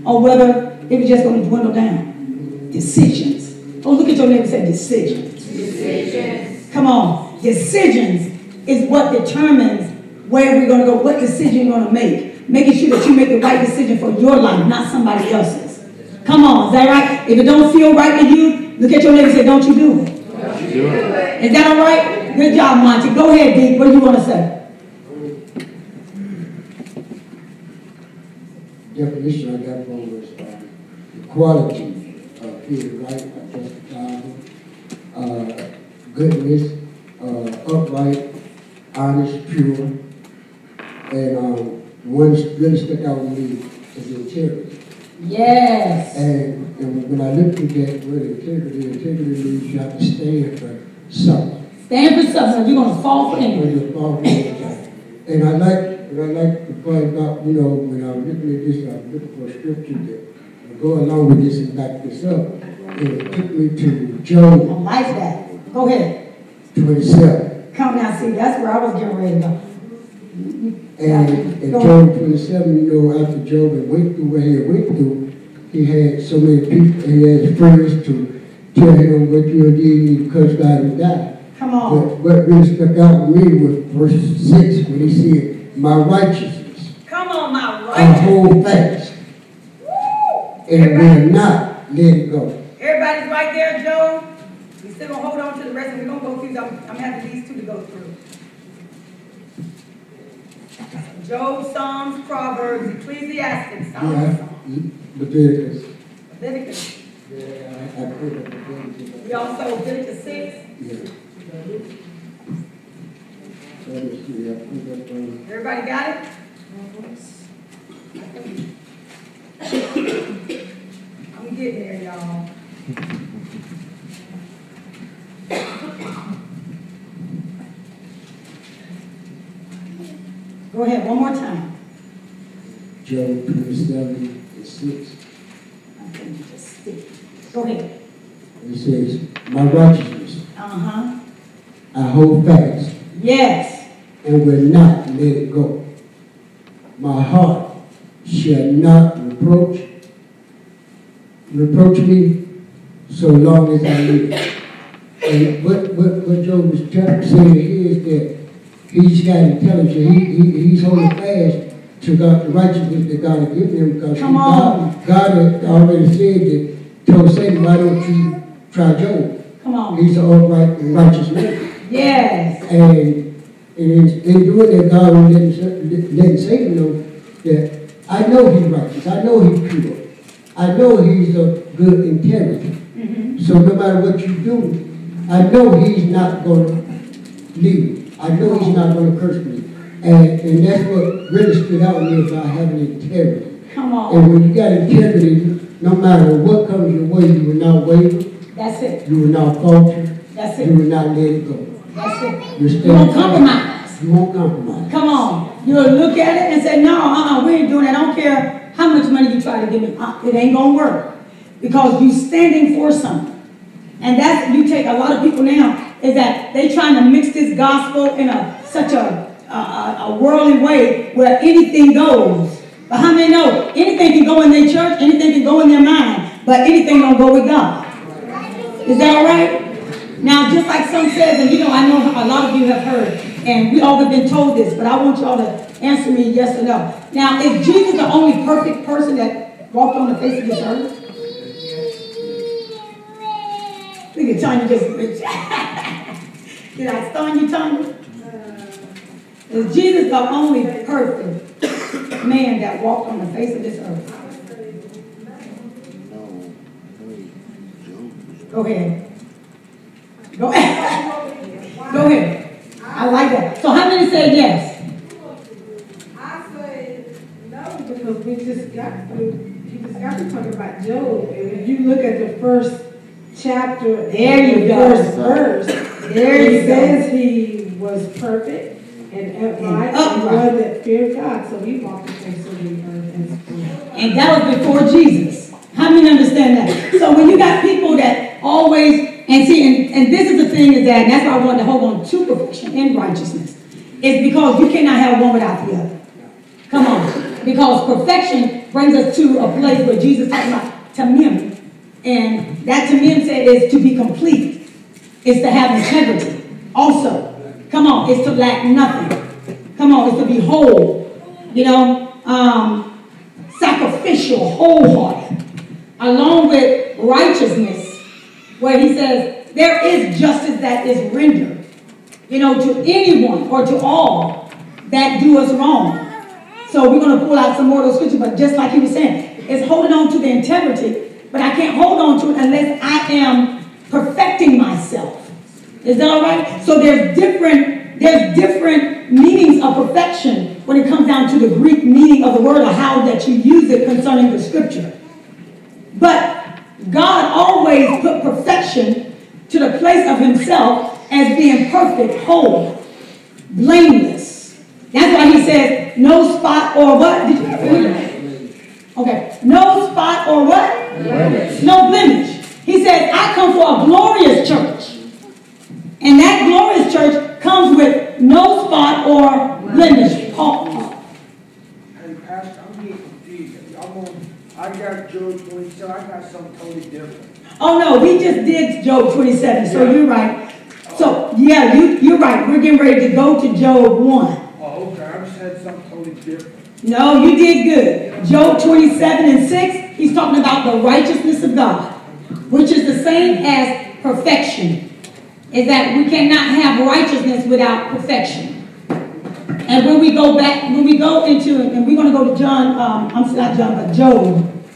or whether it was just going to dwindle down. Decisions. Oh, look at your neighbor and say decisions. Decisions. Come on. Decisions is what determines where we're going to go, what decision you're going to make. Making sure that you make the right decision for your life, not somebody else's. Come on, is that right? If it don't feel right to you, look at your neighbor and say, don't you do it. Don't you do it. Is that all right? Good job, Monty. Go ahead, Dee. What do you want to say? Definition I got from was the quality of being right, justifiable, goodness, upright, honest, pure, and one really stuck out with me is integrity. Yes. And when I looked at that word integrity means you have to stand for something. Stand for something, you're going to fall for anything. You're fall for anything. And I like the part about, you know, when I'm looking at this, I'm looking for a scripture that go along with this and back this up. And it took me to I Job like that. Go ahead. 27. Come now, see, that's where I was getting ready to go. And in Go Job ahead. 27, you know, after Job had went through what he had went through, he had so many people, he had friends to tell him what you did, you cursed God and died. Come on. But what really stuck out with me was verse 6 when he said, my righteousness Come on, my I righteousness. hold fast and will not let it go. Everybody's right there, Joe. We still going to hold on to the rest, and we're going to go through. I'm having these two to go through. Job, Psalms, Proverbs, Ecclesiastes, Psalms, Leviticus. Leviticus. Yeah, I put up Leviticus. We also Leviticus 6. Yeah. Let me see, I put up Everybody got it? I'm getting there, y'all. Go ahead, one more time. Job 27 and 6. I think you just stick. Go ahead. It says, my righteousness Uh-huh. I hold fast Yes. and will not let it go. My heart shall not reproach me so long as I live. And what Job is saying here is that he's got intelligence. He's holding fast to God, the righteousness that God has given him. Because Come on. God had already said that, told Satan, why don't you try Job? Come on. He's an upright and righteous man. Yes. And in doing that, God will let Satan know that I know he's righteous. I know he's pure. I know he's of good integrity. Mm-hmm. So no matter what you do, I know he's not going to leave me. I know he's not going to curse me. And that's what really stood out to me about having integrity. Come on. And when you got integrity, no matter what comes your way, you will not waver. That's it. You will not falter. That's it. You will not let it go. That's it. You You won't compromise. You won't compromise. Come on. You'll look at it and say, no, we ain't doing that. I don't care how much money you try to give me. It ain't going to work. Because you standing for something. And that's, you take a lot of people now, is that they trying to mix this gospel in such a worldly way where anything goes. But how many know anything can go in their church, anything can go in their mind, but anything don't go with God? Is that all right? Now, just like some says, and I know a lot of you have heard, and we all have been told this, but I want y'all to answer me yes or no. Now, is Jesus the only perfect person that walked on the face of this earth? Look at Tanya just, did I stun you, Tanya? Is Jesus the only perfect man that walked on the face of this earth? Go ahead. Go ahead. Go ahead. I like that. So how many said yes? I say no because he just got to talking about Job. And if you look at the first chapter, there you go. First verse, there it says he was perfect and upright and one that feared God. So he walked the face of the earth and that was before Jesus. How many understand that? So when you got people that always, and see, and this is the thing is that, and that's why I wanted to hold on to perfection and righteousness, is because you cannot have one without the other. Come on. Because perfection brings us to a place where Jesus talks about tamim. And that tamim said is to be complete. It's to have integrity. Also, come on, it's to lack nothing. Come on, it's to be whole. Sacrificial, wholehearted. Along with righteousness, where he says, there is justice that is rendered, to anyone or to all that do us wrong. So we're going to pull out some more of those scriptures, but just like he was saying, it's holding on to the integrity, but I can't hold on to it unless I am perfecting myself. Is that all right? So there's different meanings of perfection when it comes down to the Greek meaning of the word or how that you use it concerning the scripture. But God always put perfection to the place of himself as being perfect, whole, blameless. That's why he says, no spot or what? Did you read it? Okay. No spot or what? Blemish. No blemish. He says, I come for a glorious church. And that glorious church comes with no spot or blemish. Paul. Hey, Pastor, I'm getting confused. I got Job 27. I got something totally different. Oh, no, we just did Job 27, so you're right. So, yeah, you're right. We're getting ready to go to Job 1. Oh, okay. I just had something totally different. No, you did good. Job 27 and 6, he's talking about the righteousness of God, which is the same as perfection. Is that we cannot have righteousness without perfection. And when we go into, and we're going to go to Job.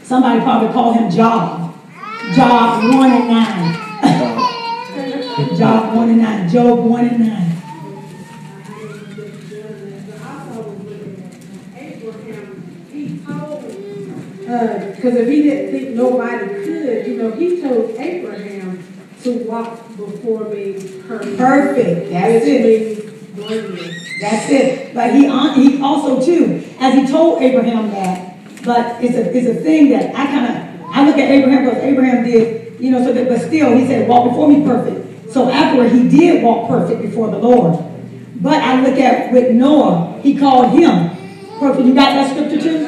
Somebody probably call him Job. Job 1 and 9. Job 1 and 9. Job 1 and 9. Because if he didn't think nobody could, he told Abraham to walk before me perfect. That's it. That's it. But he also too, as he told Abraham that, but it's a thing that I look at Abraham because Abraham did, but still he said, walk before me perfect. So afterward he did walk perfect before the Lord. But I look at with Noah, he called him perfect. You got that scripture too?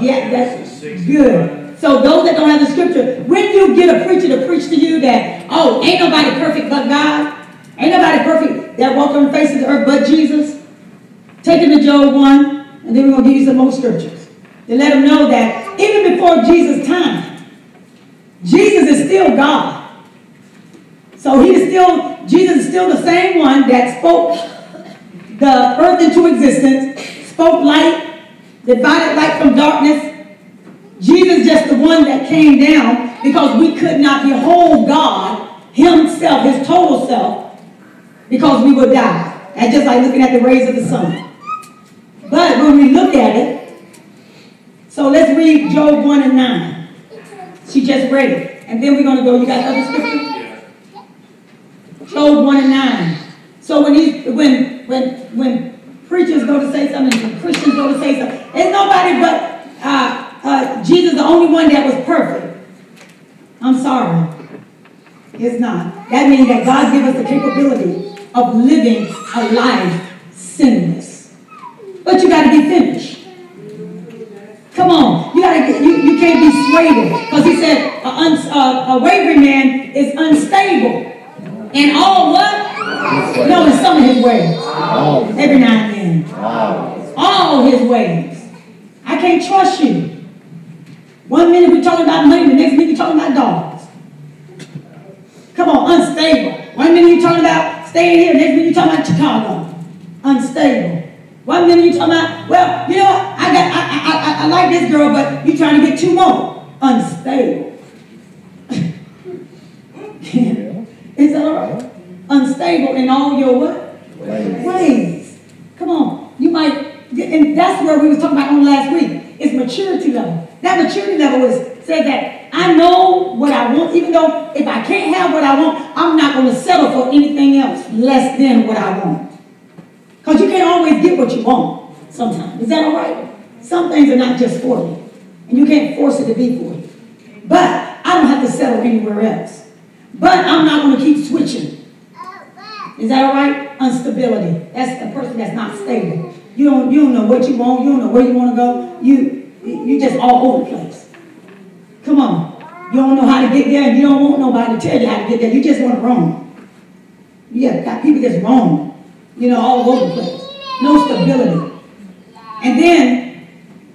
Yeah, that's good. So those that don't have the scripture, when you get a preacher to preach to you that, oh, ain't nobody perfect but God, ain't nobody perfect that walked on the face of the earth but Jesus, take him to Job 1, and then we're going to give you some more scriptures. To let them know that even before Jesus' time, Jesus is still God. So he is still, Jesus is still the same one that spoke the earth into existence, spoke light, divided light from darkness. Jesus is just the one that came down because we could not behold God himself, his total self, because we would die. That's just like looking at the rays of the sun. But when we look at it, so let's read Job 1 and 9. She just read it. And then we're going to go, you got other scriptures? Job 1 and 9. So when preachers go to say something, when Christians go to say something, it's nobody but Jesus, the only one that was perfect. I'm sorry. It's not. That means that God gave us the capability of living a life sinless. But you got to be finished. Come on. You can't be swayed. Because he said a wavering man is unstable. And all what? No, in some of his ways. Every now and then. All his ways. I can't trust you. 1 minute we're talking about money, the next minute you're talking about dogs. Come on, unstable. 1 minute you're talking about staying here, next minute you're talking about Chicago. Unstable. 1 minute you're talking about, well, you know, I like this girl, but you're trying to get 2 more. Unstable. Is that all right? Unstable in all your what? Ways. Come on. You might, and that's where we was talking about on last week. It's maturity level. That maturity level said that I know what I want, even though if I can't have what I want, I'm not going to settle for anything else less than what I want. Because you can't always get what you want sometimes. Is that all right? Some things are not just for you. And you can't force it to be for you. But I don't have to settle anywhere else. But I'm not going to keep switching. Is that all right? Instability. That's a person that's not stable. You don't know what you want. You don't know where you want to go. You just all over the place. Come on. You don't know how to get there, and you don't want nobody to tell you how to get there. You just want to roam. Yeah, got people just roam. All over the place. No stability. And then,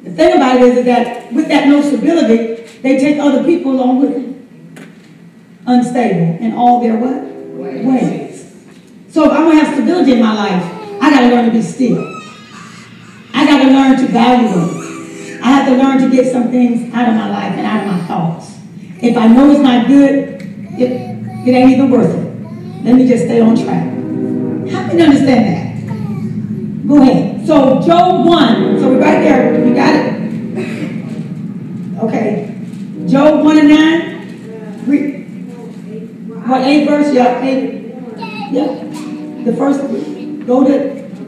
the thing about it is that with that no stability, they take other people along with them. Unstable in all their what? Ways. So if I'm going to have stability in my life, I got to learn to be still. I got to learn to value them. I have to learn to get some things out of my life and out of my thoughts. If I know it's not good, it ain't even worth it. Let me just stay on track. How can you understand that? Go ahead. So Job 1. So we're right there. You got it? Okay. Job 1 and 9. What, 8 verse? Yeah, 8. Yeah. The first, go to,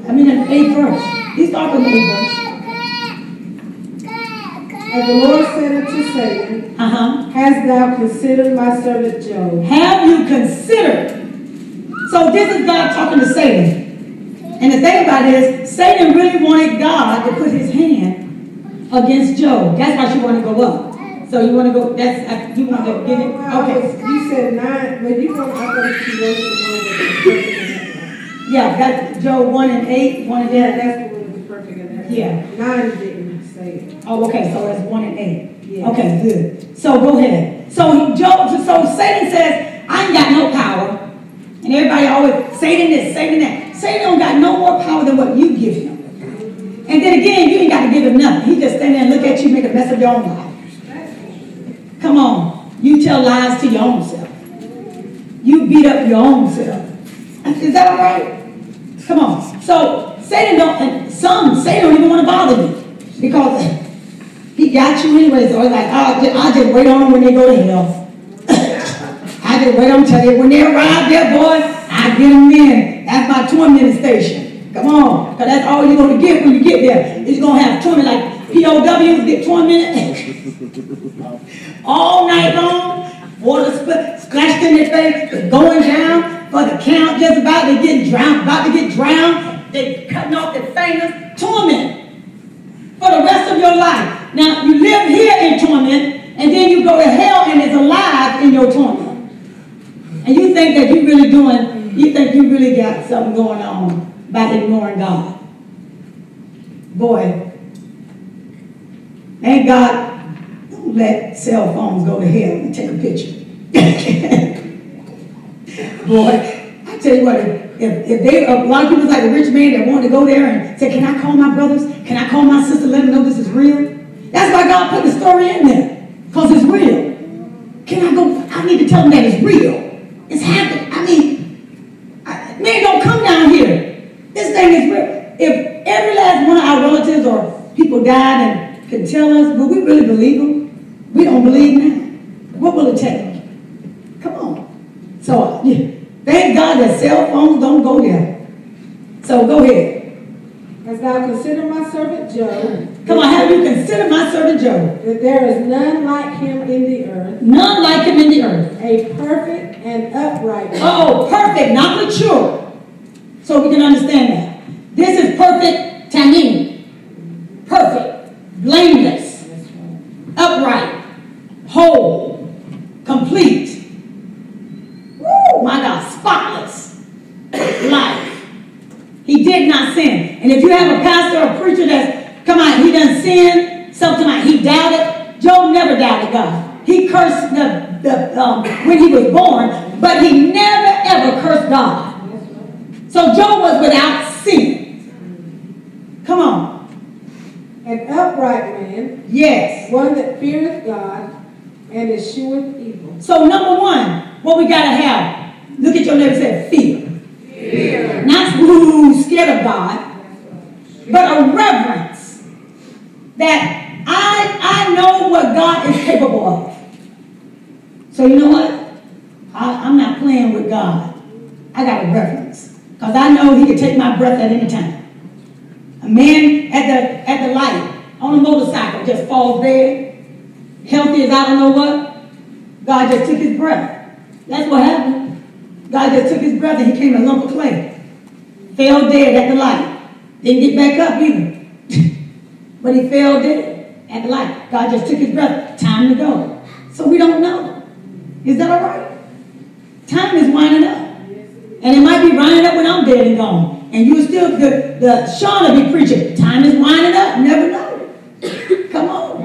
8 verse. He started from 8 verse. And the Lord said unto Satan, Hast thou considered my servant Job? Have you considered? So this is God talking to Satan. And the thing about it is, Satan really wanted God to put his hand against Job. That's why she wanted to go up. So you want to go, you want to get it? Okay. You said 9, but you know, I thought you wrote the one with the perfect. Yeah, that's Job 1 and 8. 1 and 8. Yeah, that's the one with the perfect. Yeah. 9 didn't say it. Oh, okay, so that's 1 and 8. Yeah. Okay, good. So go ahead. So Satan says, I ain't got no power. And everybody always, Satan this, Satan that. Satan don't got no more power than what you give him. And then again, you ain't got to give him nothing. He just stand there and look at you, make a mess of your own life. Come on. You tell lies to your own self. You beat up your own self. Is that all right? Come on. So Satan don't even want to bother you because he got you anyway. So it's like, I just wait on them when they go to hell. I just wait on them till when they arrive there, boy, I get them in. That's my tormenting station. Come on. Because that's all you're going to get when you get there. You're going to have torment like POWs get tormented all night long. Water splashed in their face, going down for the count, just about to get drowned, They cutting off their fingers, torment for the rest of your life. Now, you live here in torment, and then you go to hell and it's alive in your torment. And you think that you really got something going on by ignoring God. Boy, thank God. Don't let cell phones go to hell and take a picture. Boy, I tell tell you what, if they, a lot of people like a rich man that wanted to go there and say, can I call my brothers? Can I call my sister, let them know this is real? That's why God put the story in there, because it's real. Can I go? I need to tell them that it's real. It's happening. I mean, man, don't come down here. This thing is real. If every last one of our relatives or people died and could tell us, will we really believe them? We don't believe now. What will it take? Come on. So, thank God that cell phones don't go there. So, go ahead. As thou consider my servant Job. Come on, have you considered my servant Job? That there is none like him in the earth. None like him in the earth. A perfect and upright man. Oh, perfect, not mature. So we can understand that. This is perfect tamim. Perfect, blameless, upright, whole, complete. Woo, my God, spotless life. He did not sin. And if you have a pastor or preacher that's, come on, he done sin, something he doubted. Job never doubted God. He cursed when he was born, but he never ever cursed God. So Job was without sin. Come on. An upright man. Yes. One that feareth God and escheweth evil. So number one, what we got to have, look at your neighbor and say, fear. Fear. Not scared of God, but a reverence that I know what God is capable of. So you know what? I'm not playing with God. I got a reverence. Because I know he can take my breath at any time. A man at the light on a motorcycle just falls dead, healthy as I don't know what. God just took his breath. That's what happened. God just took his breath and he came a lump of clay. Fell dead at the light. Didn't get back up either. But he fell dead at the light. God just took his breath. Time to go. So we don't know. Is that all right? Time is winding up. And it might be winding up when I'm dead and gone. And you still, the Sean will be preaching. Time is winding up. Never know. Come on.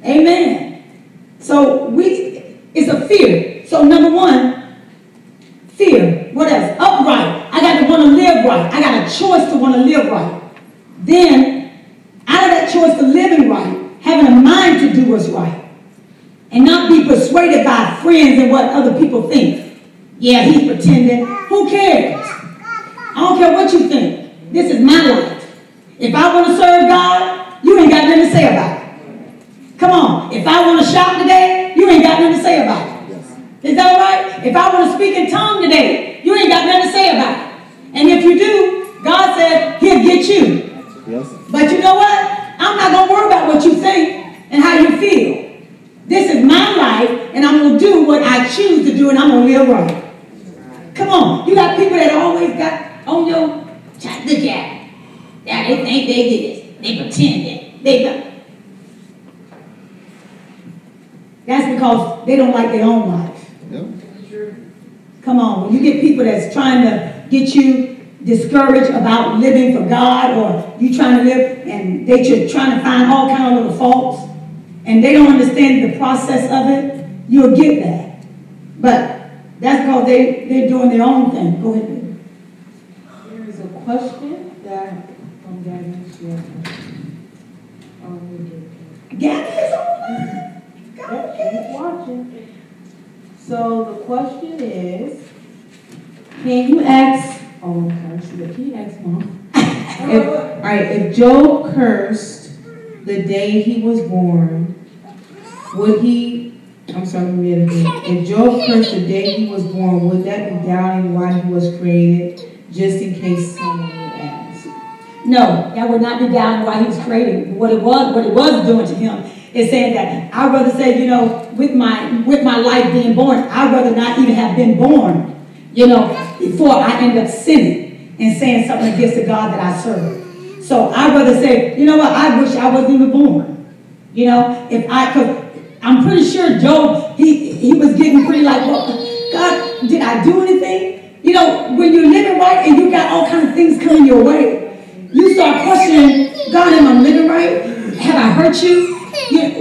Amen. So it's a fear. So number one, fear. What else? Upright. I got to want to live right. I got a choice to want to live right. Then, out of that choice to living right, having a mind to do what's right. And not be persuaded by friends and what other people think. Yeah, he's pretending. Who cares? I don't care what you think. This is my life. If I want to serve God, you ain't got nothing to say about it. Come on. If I want to shout today, you ain't got nothing to say about it. Is that all right? If I want to speak in tongue today, you ain't got nothing to say about it. And if you do, God said he'll get you. Yes. But you know what? I'm not going to worry about what you think and how you feel. This is my life, and I'm going to do what I choose to do, and I'm going to live right. Come on. You got people that always got on your, look at it. Yeah, they think they did this. They pretend they got. That's because they don't like their own life. Yep. Come on. When you get people that's trying to get you discouraged about living for God, or you trying to live and they just trying to find all kind of little faults, and they don't understand the process of it, you'll get that. But that's because they're doing their own thing. Go ahead, baby. There is a question that from Gabby. Gabby is online. Keep watching. So the question is, can you ask, can you ask Mom? If Job cursed the day he was born, would he, if Job cursed the day he was born, would that be doubting why he was created, just in case someone would ask? No, that would not be doubting why he was created. What it was doing to him is saying that I'd rather say, with my life being born, I'd rather not even have been born, before I end up sinning and saying something against the God that I serve. So I'd rather say, I wish I wasn't even born. Because I'm pretty sure Job, he was getting pretty like, well, God, did I do anything? When you're living right and you got all kinds of things coming your way, you start questioning, God, am I living right? Have I hurt you?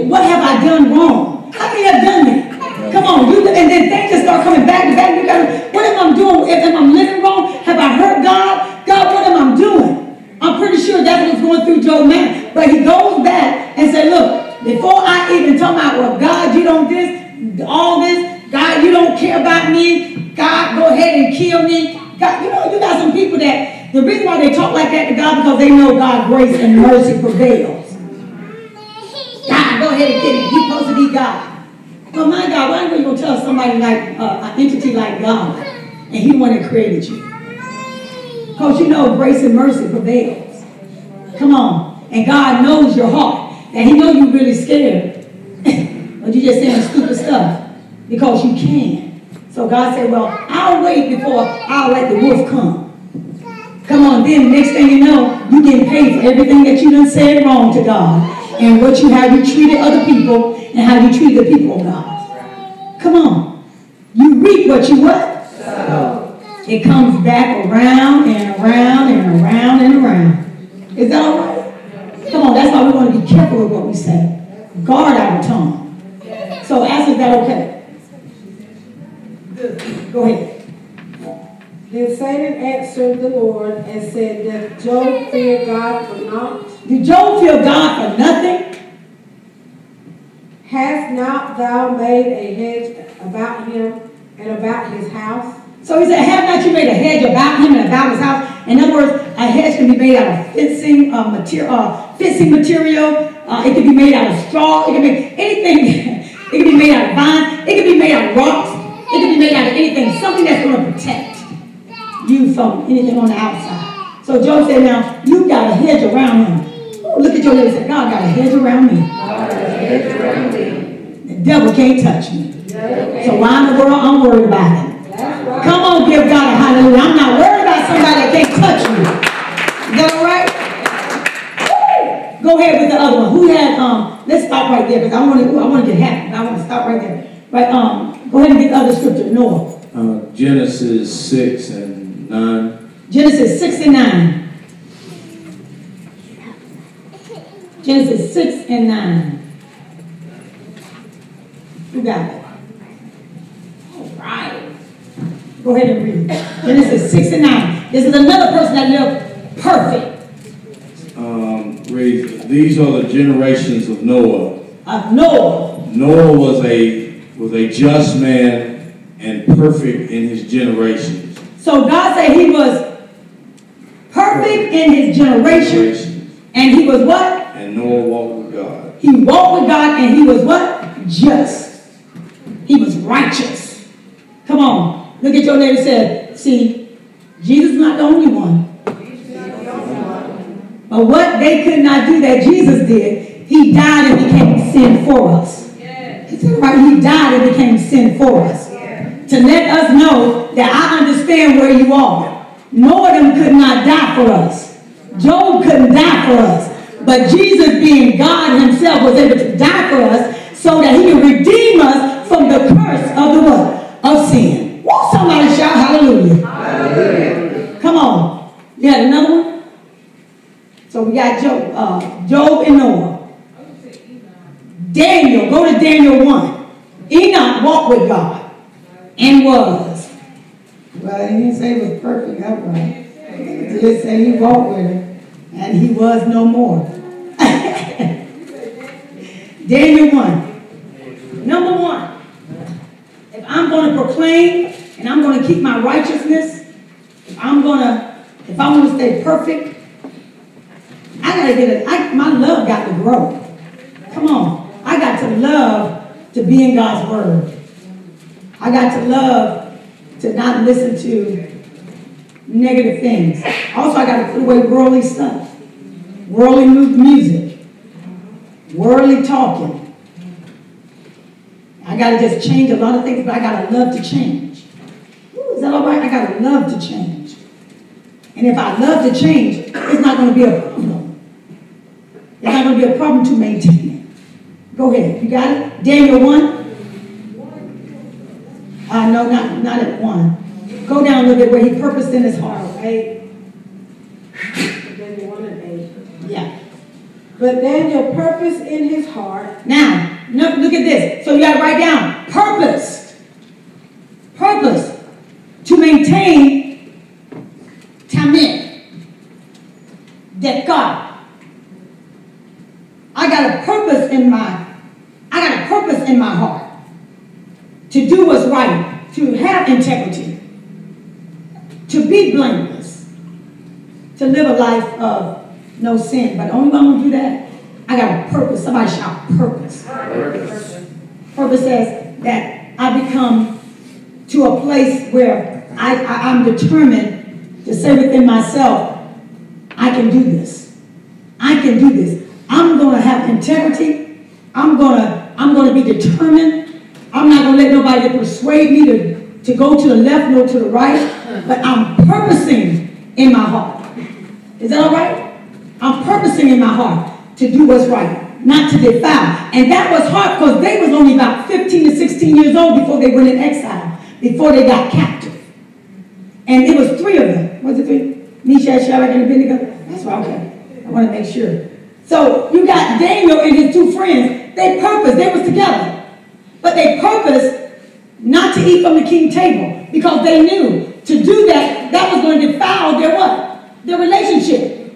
What have I done wrong? How many have done that? Come on, and then things just start coming back to back. What if I'm doing? If I'm living wrong? all this, God, you don't care about me. God, go ahead and kill me. God, you got some people that, the reason why they talk like that to God, because they know God's grace and mercy prevails. God, go ahead and get it. He's supposed to be God. Well, my God, why are you going to tell somebody like an entity like God, and He the one that created you? Because you know grace and mercy prevails. Come on. And God knows your heart. And He knows you're really scared. But you're just saying stupid stuff because you can. So God said, well, I'll wait before I'll let the wolf come. Come on, then next thing you know, you getting paid for everything that you done said wrong to God. And how you treated other people and how you treat the people of God. Come on. You reap what you what? So. It comes back around and around and around and around. Is that all right? Come on, that's why we want to be careful with what we say. Guard our tongue. So ask, is that okay? Go ahead. Then Satan answered the Lord and said, doth Job fear God for naught? Did Job fear God for nothing? Hast not thou made a hedge about him and about his house? So he said, have not you made a hedge about him and about his house? In other words, a hedge can be made out of fencing material. It can be made out of straw. It can be anything. It can be made out of vines. It can be made out of rocks. It can be made out of anything. Something that's going to protect you from anything on the outside. So Job said, now, you got a hedge around him. Ooh, look at your neighbor and say, God got a hedge around me. God got a hedge around me. The devil can't touch me. So why in the world I'm worried about him? Right. Come on, give God a hallelujah. I'm not worried about somebody that can't touch me. Is that all right? Woo! Go ahead with the other one. Who had, let's stop right there because I want to get happy. I want to stop right there. Right, go ahead and get the other scripture, Noah. Genesis 6 and 9. Genesis 6 and 9. Genesis 6 and 9. Who got it? All right. Go ahead and read. Genesis 6 and 9. This is another person that lived perfect. Read, these are the generations of Noah. Of Noah. Noah was a just man and perfect in his generations. So God said he was perfect in his generations. And he was what? And Noah walked with God. He walked with God and he was what? Just. He was righteous. Come on. Look at your neighbor and say, see, Jesus is not the only one. But what they could not do that Jesus did, he died and became sin for us. He said, right, he died and became sin for us. To let us know that I understand where you are. Noah could not die for us. Job couldn't die for us. But Jesus, being God himself, was able to die for us so that he could redeem us from the curse of the what? Of sin. Won't somebody shout hallelujah? Hallelujah. Come on. You had another one? So we got Job and Noah. Daniel, go to Daniel 1. Enoch walked with God and was. Well, he didn't say he was perfect, upright. He just said he walked with him and he was no more. Daniel 1. Number 1. If I'm going to proclaim and I'm going to keep my righteousness, if I want to stay perfect, I got to get my love got to grow. Come on. I got to love to be in God's word. I got to love to not listen to negative things. Also, I got to put away worldly stuff. Worldly music. Worldly talking. I got to just change a lot of things, but I got to love to change. Ooh, is that all right? I got to love to change. And if I love to change, it's not going to be a problem. It's not going to be a problem to maintain it. Go ahead. You got it? Daniel 1? No, not at 1. Go down a little bit where he purposed in his heart. 8. Daniel 1 and 8. Yeah. But Daniel purposed in his heart. Now, look at this. So you got to write down. Purpose. Purpose. To maintain tamet. Dekar. I got a purpose in my heart to do what's right, to have integrity, to be blameless, to live a life of no sin. But the only way I'm going to do that, I got a purpose. Somebody shout purpose. Purpose says that I become to a place where I'm determined to say within myself, I can do this. I can do this. I'm going to have integrity. I'm going to be determined. I'm not going to let nobody persuade me to go to the left nor to the right, but I'm purposing in my heart. Is that all right? I'm purposing in my heart to do what's right, not to defile. And that was hard because they was only about 15 to 16 years old before they went in exile, before they got captive. And it was 3 of them. Was it 3? Meshach, Shadrach, and Abednego? That's right, okay. I want to make sure. So you got Daniel and his 2 friends. They purposed, they was together. But they purposed not to eat from the king's table because they knew to do that, that was going to defile their what? Their relationship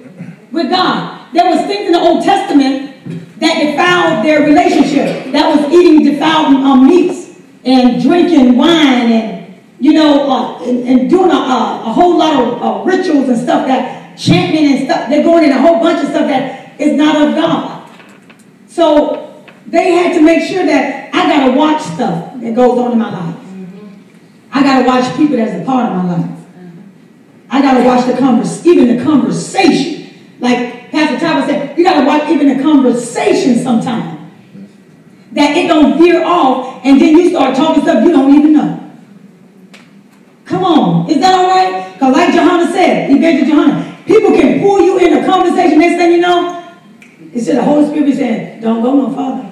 with God. There was things in the Old Testament that defiled their relationship. That was eating defiled meats and drinking wine and, you know, and doing a whole lot of rituals and stuff, that chanting and stuff. They're going in a whole bunch of stuff that is not of God. So they had to make sure that I got to watch stuff that goes on in my life. I got to watch people that's a part of my life. I got to watch even the conversation. Like Pastor Tyrell said, you got to watch even the conversation sometimes. That it don't veer off and then you start talking stuff you don't even know. Come on. Is that all right? Because like Johanna said, Evangelist Johanna, people can pull you in a conversation. Next thing you know, it said the Holy Spirit be saying, don't go no further.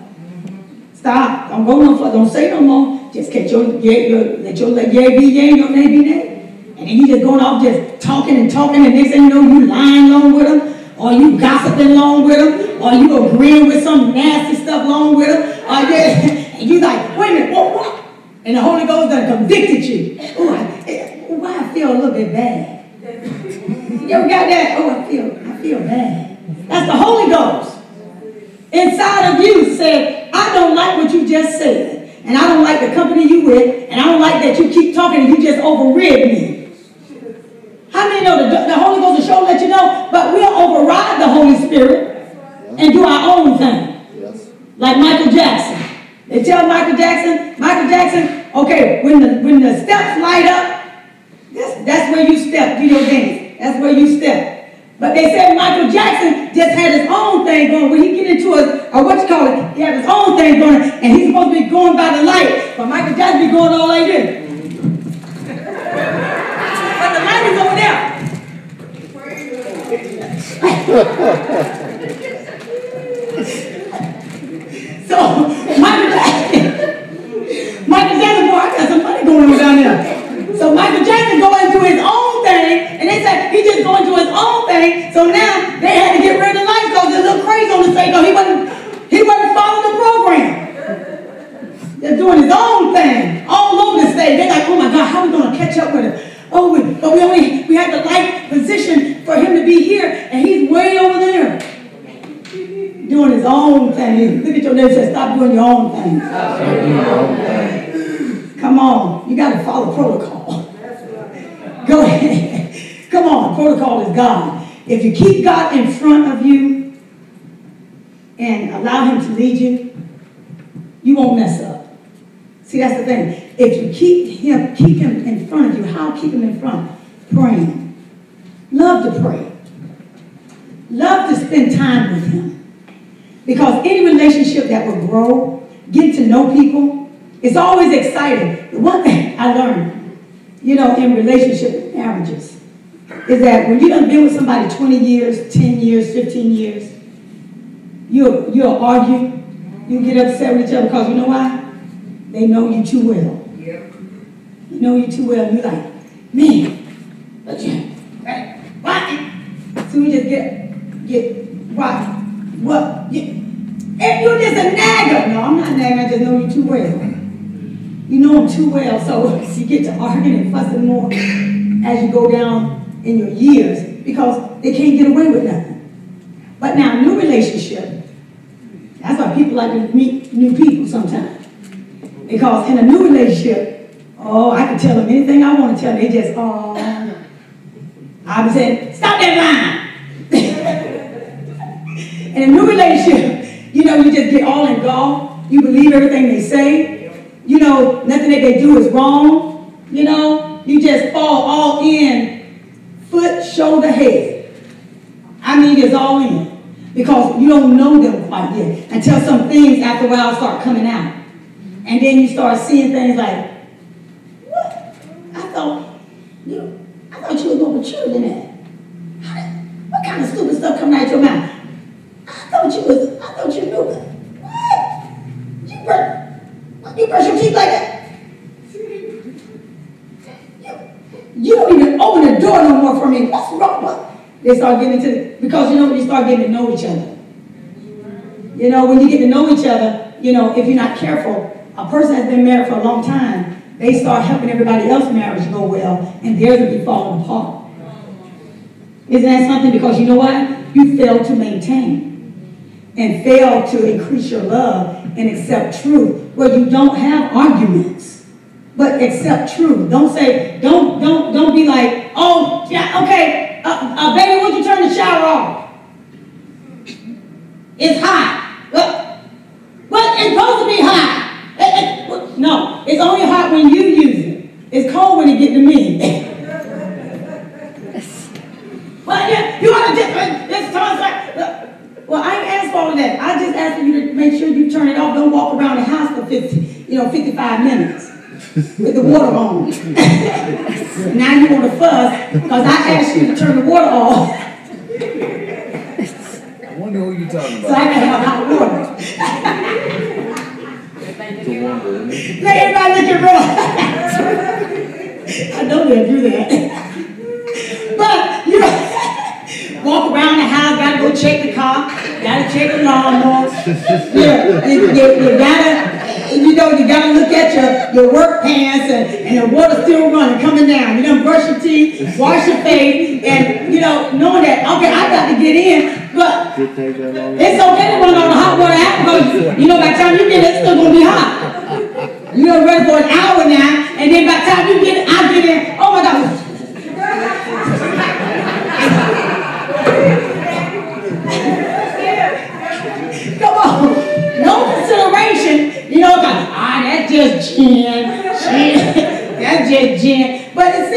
Stop. Don't go no further. Don't say no more. Just let your yea be yea and your nay be nay. And then you just going off just talking, and next thing you know, you lying along with them, or you gossiping along with them, or you agreeing with some nasty stuff along with them, and you like, wait a minute, what? And the Holy Ghost done convicted you. Why I feel a little bit bad. You ever got that? I feel bad. That's the Holy Ghost. Inside of you said, I don't like what you just said. And I don't like the company you with. And I don't like that you keep talking and you just overrid me. How many know the Holy Ghost will sure let you know? But we'll override the Holy Spirit and do our own thing. Yes. Like Michael Jackson. They tell Michael Jackson, okay, when the steps light up, that's where you step, do your dance. That's where you step. But they said Michael Jackson just had his own thing going. When he get into he had his own thing going, and he's supposed to be going by the light. But Michael Jackson be going all like this. But the light is over there. So Michael Jackson, boy, I got some money going on down there. So Michael Jackson going into his own thing, and they said he just going to his own thing. So now they had to get rid of the lights because there's a little crazy on the stage. He wasn't following the program. They're doing his own thing all over the stage. They're like, oh my God, how are we going to catch up with him? But we had the light position for him to be here, and he's way over there doing his own thing. Look at your neighbor and say, stop doing your own thing. Stop doing your own thing. Come on, you got to follow protocol. Go ahead. Come on, protocol is God. If you keep God in front of you and allow him to lead you, you won't mess up. See, that's the thing. If you keep him in front of you, how keep him in front? Praying. Love to pray. Love to spend time with him. Because any relationship that will grow, get to know people, it's always exciting. The one thing I learned, in relationship marriages, is that when you done been with somebody 20 years, 10 years, 15 years, you'll argue, you'll get upset with each other because you know why? They know you too well. Yep. You know you too well, and you're like, man, what? So we just get what? If you're just a nagger. No, I'm not nagging, I just know you too well. You know them too well, so you get to arguing and fussing more as you go down in your years because they can't get away with nothing. But now, new relationship, that's why people like to meet new people sometimes. Because in a new relationship, oh, I can tell them anything I want to tell them. They just, oh. I was saying, stop that line. In a new relationship, you know, you just get all involved. You believe everything they say. You know, nothing that they do is wrong. You know, you just fall all in, foot, shoulder, head. I mean, it's all in. Because you don't know them quite yet. Until some things after a while start coming out. And then you start seeing things like, what? I thought you was more mature than that. What kind of stupid stuff coming out your mouth? I thought you knew that. What? You brush your teeth like that? You don't even open the door no more for me. What's wrong? What? They start getting into because you know when you start getting to know each other. You know, when you get to know each other, you know, if you're not careful, a person that's been married for a long time, they start helping everybody else's marriage go well, and theirs will be falling apart. Isn't that something? Because you know what? You fail to maintain and fail to increase your love and accept truth. Where you don't have arguments, but accept truth. Don't say, don't be like, oh, yeah, okay, baby, would you turn the shower off? It's hot. Well, it's supposed to be hot. No, it's only hot when you use it. It's cold when it gets to me. Well, yeah, you want to just, well, I ain't asked for all of that. I just asked for you to make sure you turn it off. Don't walk around the house for 55 minutes with the water on. Now you want to fuss because I asked you to turn the water off. I wonder who you're talking about. So I can have hot water. Let everybody look at real. I know they'll do that. But, you know, walk around the house, gotta go check the car, gotta check the lawnmower. You gotta look at your work pants and the water's still running, coming down. You done brush your teeth, wash your face, and, you know, knowing that, okay, I got to get in, but it's okay to run all the hot water out because, you know, by the time you get it, it's still going to be hot. You know, ready for an hour now, and then by the time you get it, I get in, oh my God. Come on. No consideration. You know, that's just gin. That's just gin. But it's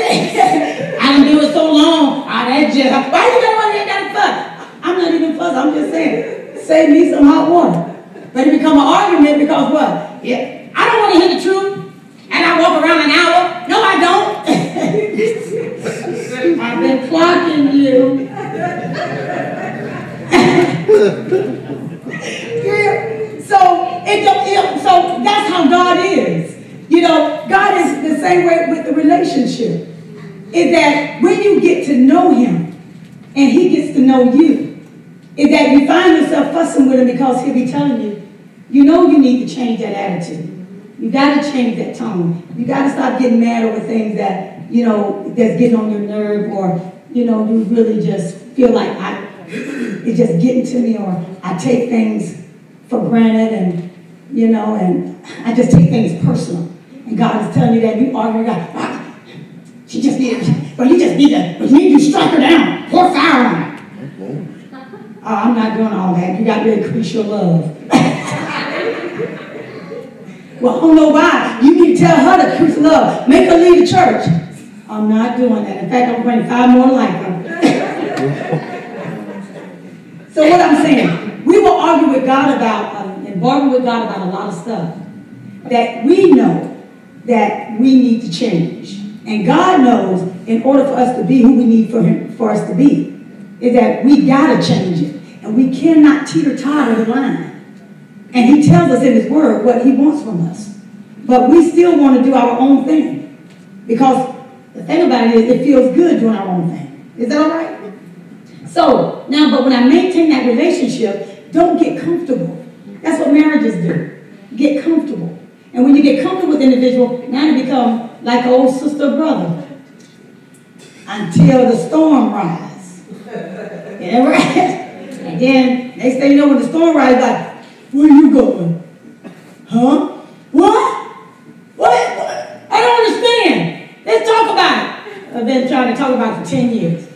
I done do it so long. That's just, why you don't want to get fuss? I'm not even fuss. I'm just saying, save me some hot water. But it become an argument because what? Yeah. I don't want to hear the truth, and I walk around an hour. No, I don't. I've been clocking you. So that's how God is. You know, God is the same way with the relationship. Is that when you get to know Him, and He gets to know you, is that you find yourself fussing with Him because He'll be telling you, you know you need to change that attitude. You got to change that tone. You got to stop getting mad over things that, you know, that's getting on your nerve, or, you know, you really just feel like it's just getting to me, or I take things for granted, and, you know, and I just take things personal. And God is telling you that you argue with God. She just needs, but you just need to strike her down. Pour fire on her. Oh, I'm not doing all that. You got to increase your love. Well, I don't know why. You need to tell her to increase love. Make her leave the church. I'm not doing that. In fact, I'm bringing 5 more like her. So what I'm saying, we will argue with God about, and bargain with God about a lot of stuff that we know that we need to change. And God knows in order for us to be who we need for us to be, is that we got to change it. And we cannot teeter-totter the line. And He tells us in His Word what He wants from us. But we still want to do our own thing. Because the thing about it is, it feels good doing our own thing. Is that all right? So, now, but when I maintain that relationship, don't get comfortable. That's what marriages do. Get comfortable. And when you get comfortable with the individual, now you become like an old sister or brother. Until the storm rises. Yeah, right? And then, next thing you know, when the storm rises, like, where you going? Huh? What? I've been trying to talk about for 10 years.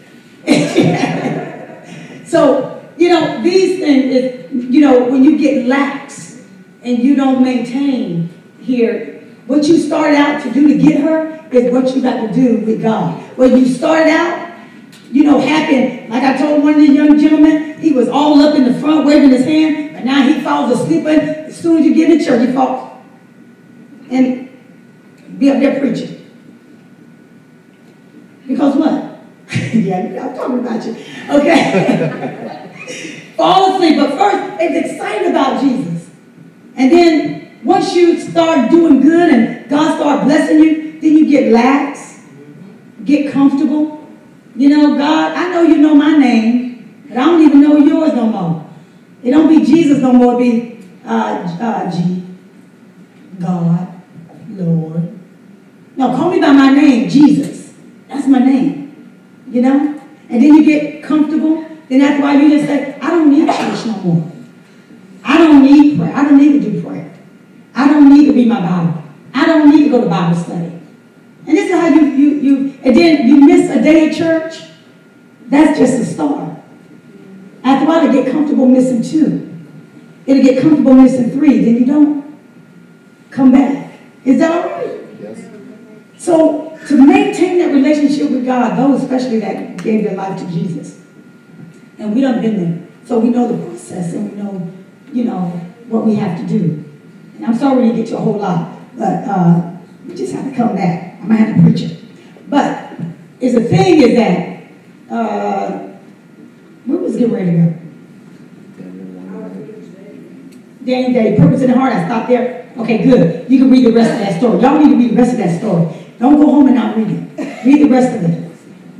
So, you know, these things, you know, when you get lax and you don't maintain here, what you started out to do to get her is what you got to do with God. When you started out, you know, happy, like I told one of the young gentlemen, he was all up in the front waving his hand, but now he falls asleep. As soon as you get in church, he falls and be up there preaching. Because what? Yeah, I'm talking about you. Okay. Fall asleep, but first, it's excited about Jesus. And then, once you start doing good and God start blessing you, then you get lax, get comfortable. You know, God, I know you know my name, but I don't even know yours no more. It don't be Jesus no more, it be G, God, Lord. No, call me by my name, Jesus. That's my name. You know? And then you get comfortable. Then after a while you just say, I don't need church no more. I don't need prayer. I don't need to do prayer. I don't need to read my Bible. I don't need to go to Bible study. And this is how and then you miss a day at church. That's just a start. After a while, it'll get comfortable missing 2. It'll get comfortable missing 3. Then you don't come back. Is that all right? Yes. So to maintain that relationship with God, those especially that gave their life to Jesus, and we done been there, so we know the process and we know, you know, what we have to do. And I'm sorry we didn't get to a whole lot, but we just have to come back. I might have to preach it. But the thing is that where was getting ready to go? Daniel Day, purpose in the heart. I stopped there. Okay, good. You can read the rest of that story. Y'all need to read the rest of that story. Don't go home and not read it. Read the rest of it.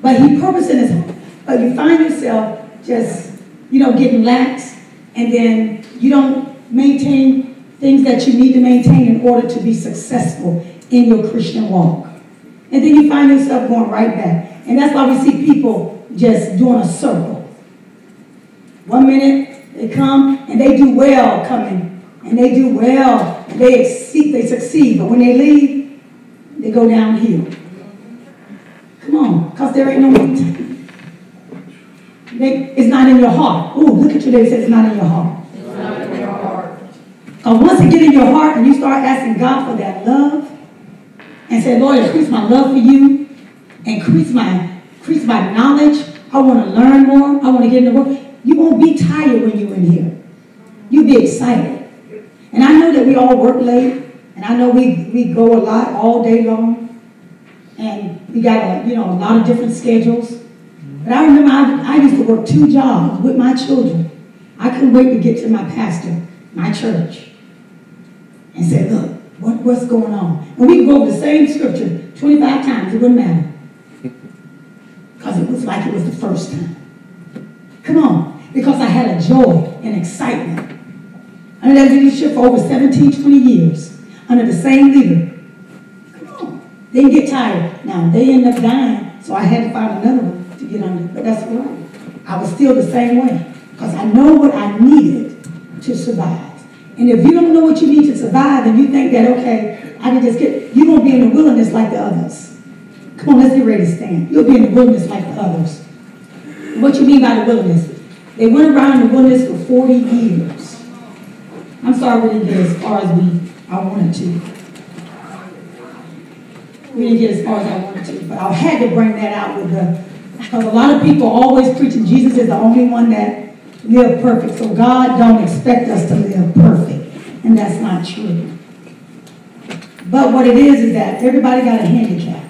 But he purposed in his heart. But you find yourself just, you know, getting lax, and then you don't maintain things that you need to maintain in order to be successful in your Christian walk. And then you find yourself going right back. And that's why we see people just doing a circle. 1 minute they come and they do well coming, and they do well, and they succeed. But when they leave, they go downhill. Come on, because there ain't no maintain. It's not in your heart. Ooh, look at you there. It says it's not in your heart. It's not in your heart. Because once it gets in your heart and you start asking God for that love and say, Lord, increase my love for you, increase my knowledge. I want to learn more. I want to get in the work. You won't be tired when you're in here. You'll be excited. And I know that we all work late, and I know we go a lot all day long, and we got a lot of different schedules. But I remember I used to work 2 jobs with my children. I couldn't wait to get to my pastor, my church, and say, look, what's going on? And we could go over the same scripture 25 times. It wouldn't matter. Because it was like it was the first time. Come on. Because I had a joy and excitement. Under that leadership for over 17, 20 years. Under the same leader. Come on. They didn't get tired. Now, they ended up dying, so I had to find another one to get under. But that's all right. I was still the same way. Because I know what I needed to survive. And if you don't know what you need to survive, and you think that, okay, I can just you're going to be in the wilderness like the others. Come on, let's get ready to stand. You'll be in the wilderness like the others. What you mean by the wilderness? They went around the wilderness for 40 years. I'm sorry we didn't get as far as I wanted to. We didn't get as far as I wanted to. But I had to bring that out because a lot of people always preaching Jesus is the only one that lived perfect. So God don't expect us to live perfect. And that's not true. But what it is that everybody got a handicap.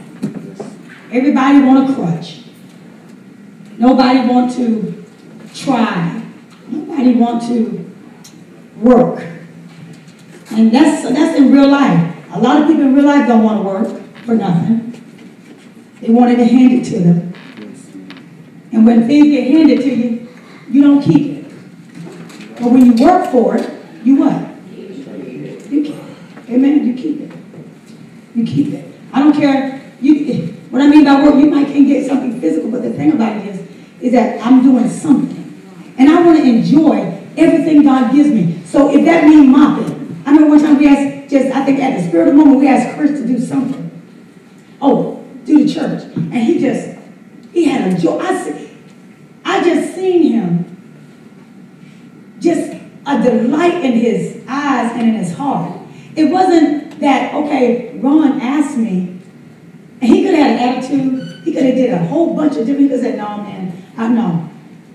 Everybody want a crutch. Nobody want to try. Nobody want to work. And that's in real life. A lot of people in real life don't want to work for nothing. They wanted to hand it to them. And when things get handed to you, you don't keep it. But when you work for it, you what? You keep it. Amen? You keep it. You keep it. I don't care. What I mean by work, you might can get something physical, but the thing about it is that I'm doing something. And I want to enjoy everything God gives me. So if that means mopping, I remember one time we asked, I think at the Spirit of the Moment, we asked Chris to do something. Oh, do the church. And he had a joy. I just seen him, just a delight in his eyes and in his heart. It wasn't that, okay, Ron asked me, and he could have had an attitude, he could have did a whole bunch of different, he could have said, no, man, I know.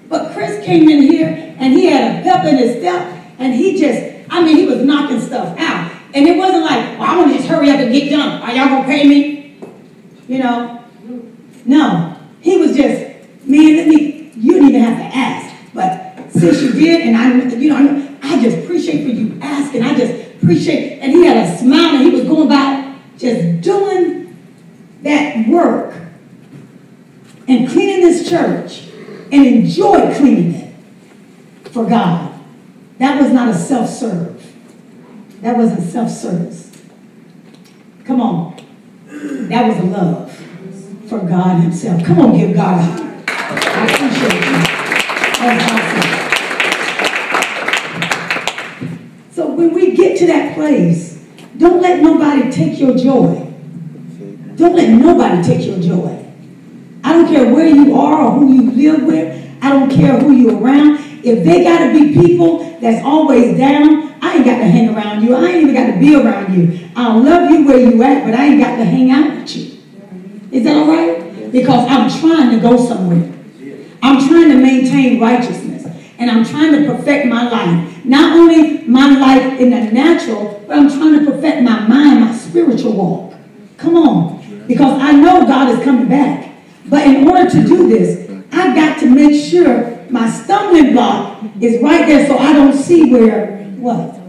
But Chris came in here, and he had a pep in his step, and he was knocking stuff out. And it wasn't like, well, I'm going to just hurry up and get done. Are y'all going to pay me? You know? No. He was just, man, you didn't even have to ask. But since you did, and I just appreciate for you asking. I just appreciate, and he had a smile, and he was going about just doing that work and cleaning this church and enjoyed cleaning it for God. That was not a self-serve. That wasn't self-service. Come on. That was a love for God himself. Come on, give God a hand. I appreciate you. That's awesome. So when we get to that place, don't let nobody take your joy. Don't let nobody take your joy. I don't care where you are or who you live with. I don't care who you're around. If they got to be people that's always down, I ain't got to hang around you. I ain't even got to be around you. I'll love you where you at, but I ain't got to hang out with you. Is that all right? Because I'm trying to go somewhere. I'm trying to maintain righteousness. And I'm trying to perfect my life. Not only my life in the natural, but I'm trying to perfect my mind, my spiritual walk. Come on. Because I know God is coming back. But in order to do this, I've got to make sure my stumbling block is right there so I don't see what?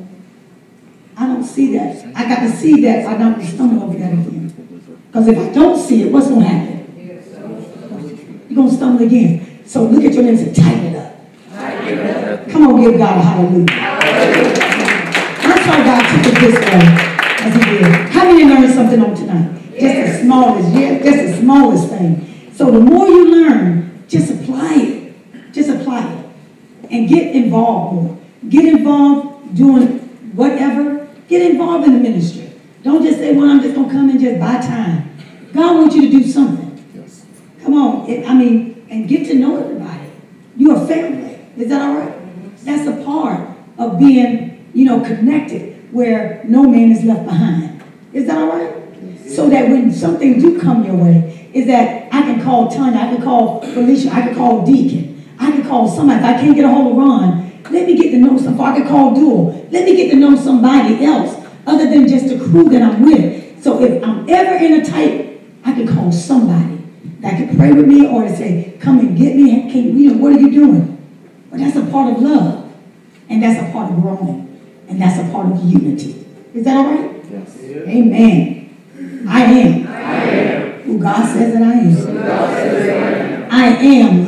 I don't see that. I got to see that I don't stumble over that again. Because if I don't see it, what's going to happen? You're going to stumble again. So look at your name and say, tighten it up. Come on, give God a hallelujah. That's why God took it this way as he did. How many learned something on tonight? Just the smallest thing. So the more you learn, just apply it. Just apply it. And get involved more. Get involved doing whatever. Get involved in the ministry. Don't just say, well, I'm just going to come and just buy time. God wants you to do something. Yes. Come on. And get to know everybody. You're a family. Is that all right? That's a part of being, connected where no man is left behind. Is that all right? Yes. So that when something do come your way, is that I can call Tanya, I can call Felicia, I can call Deacon, I can call somebody. If I can't get a hold of Ron, let me get to know somebody. I can call Dual. Let me get to know somebody else other than just the crew that I'm with. So if I'm ever in a tight, I can call somebody that can pray with me or to say, come and get me. What are you doing? But that's a part of love. And that's a part of growing. And that's a part of unity. Is that all right? Yes. Amen. I am who God says that I am. I am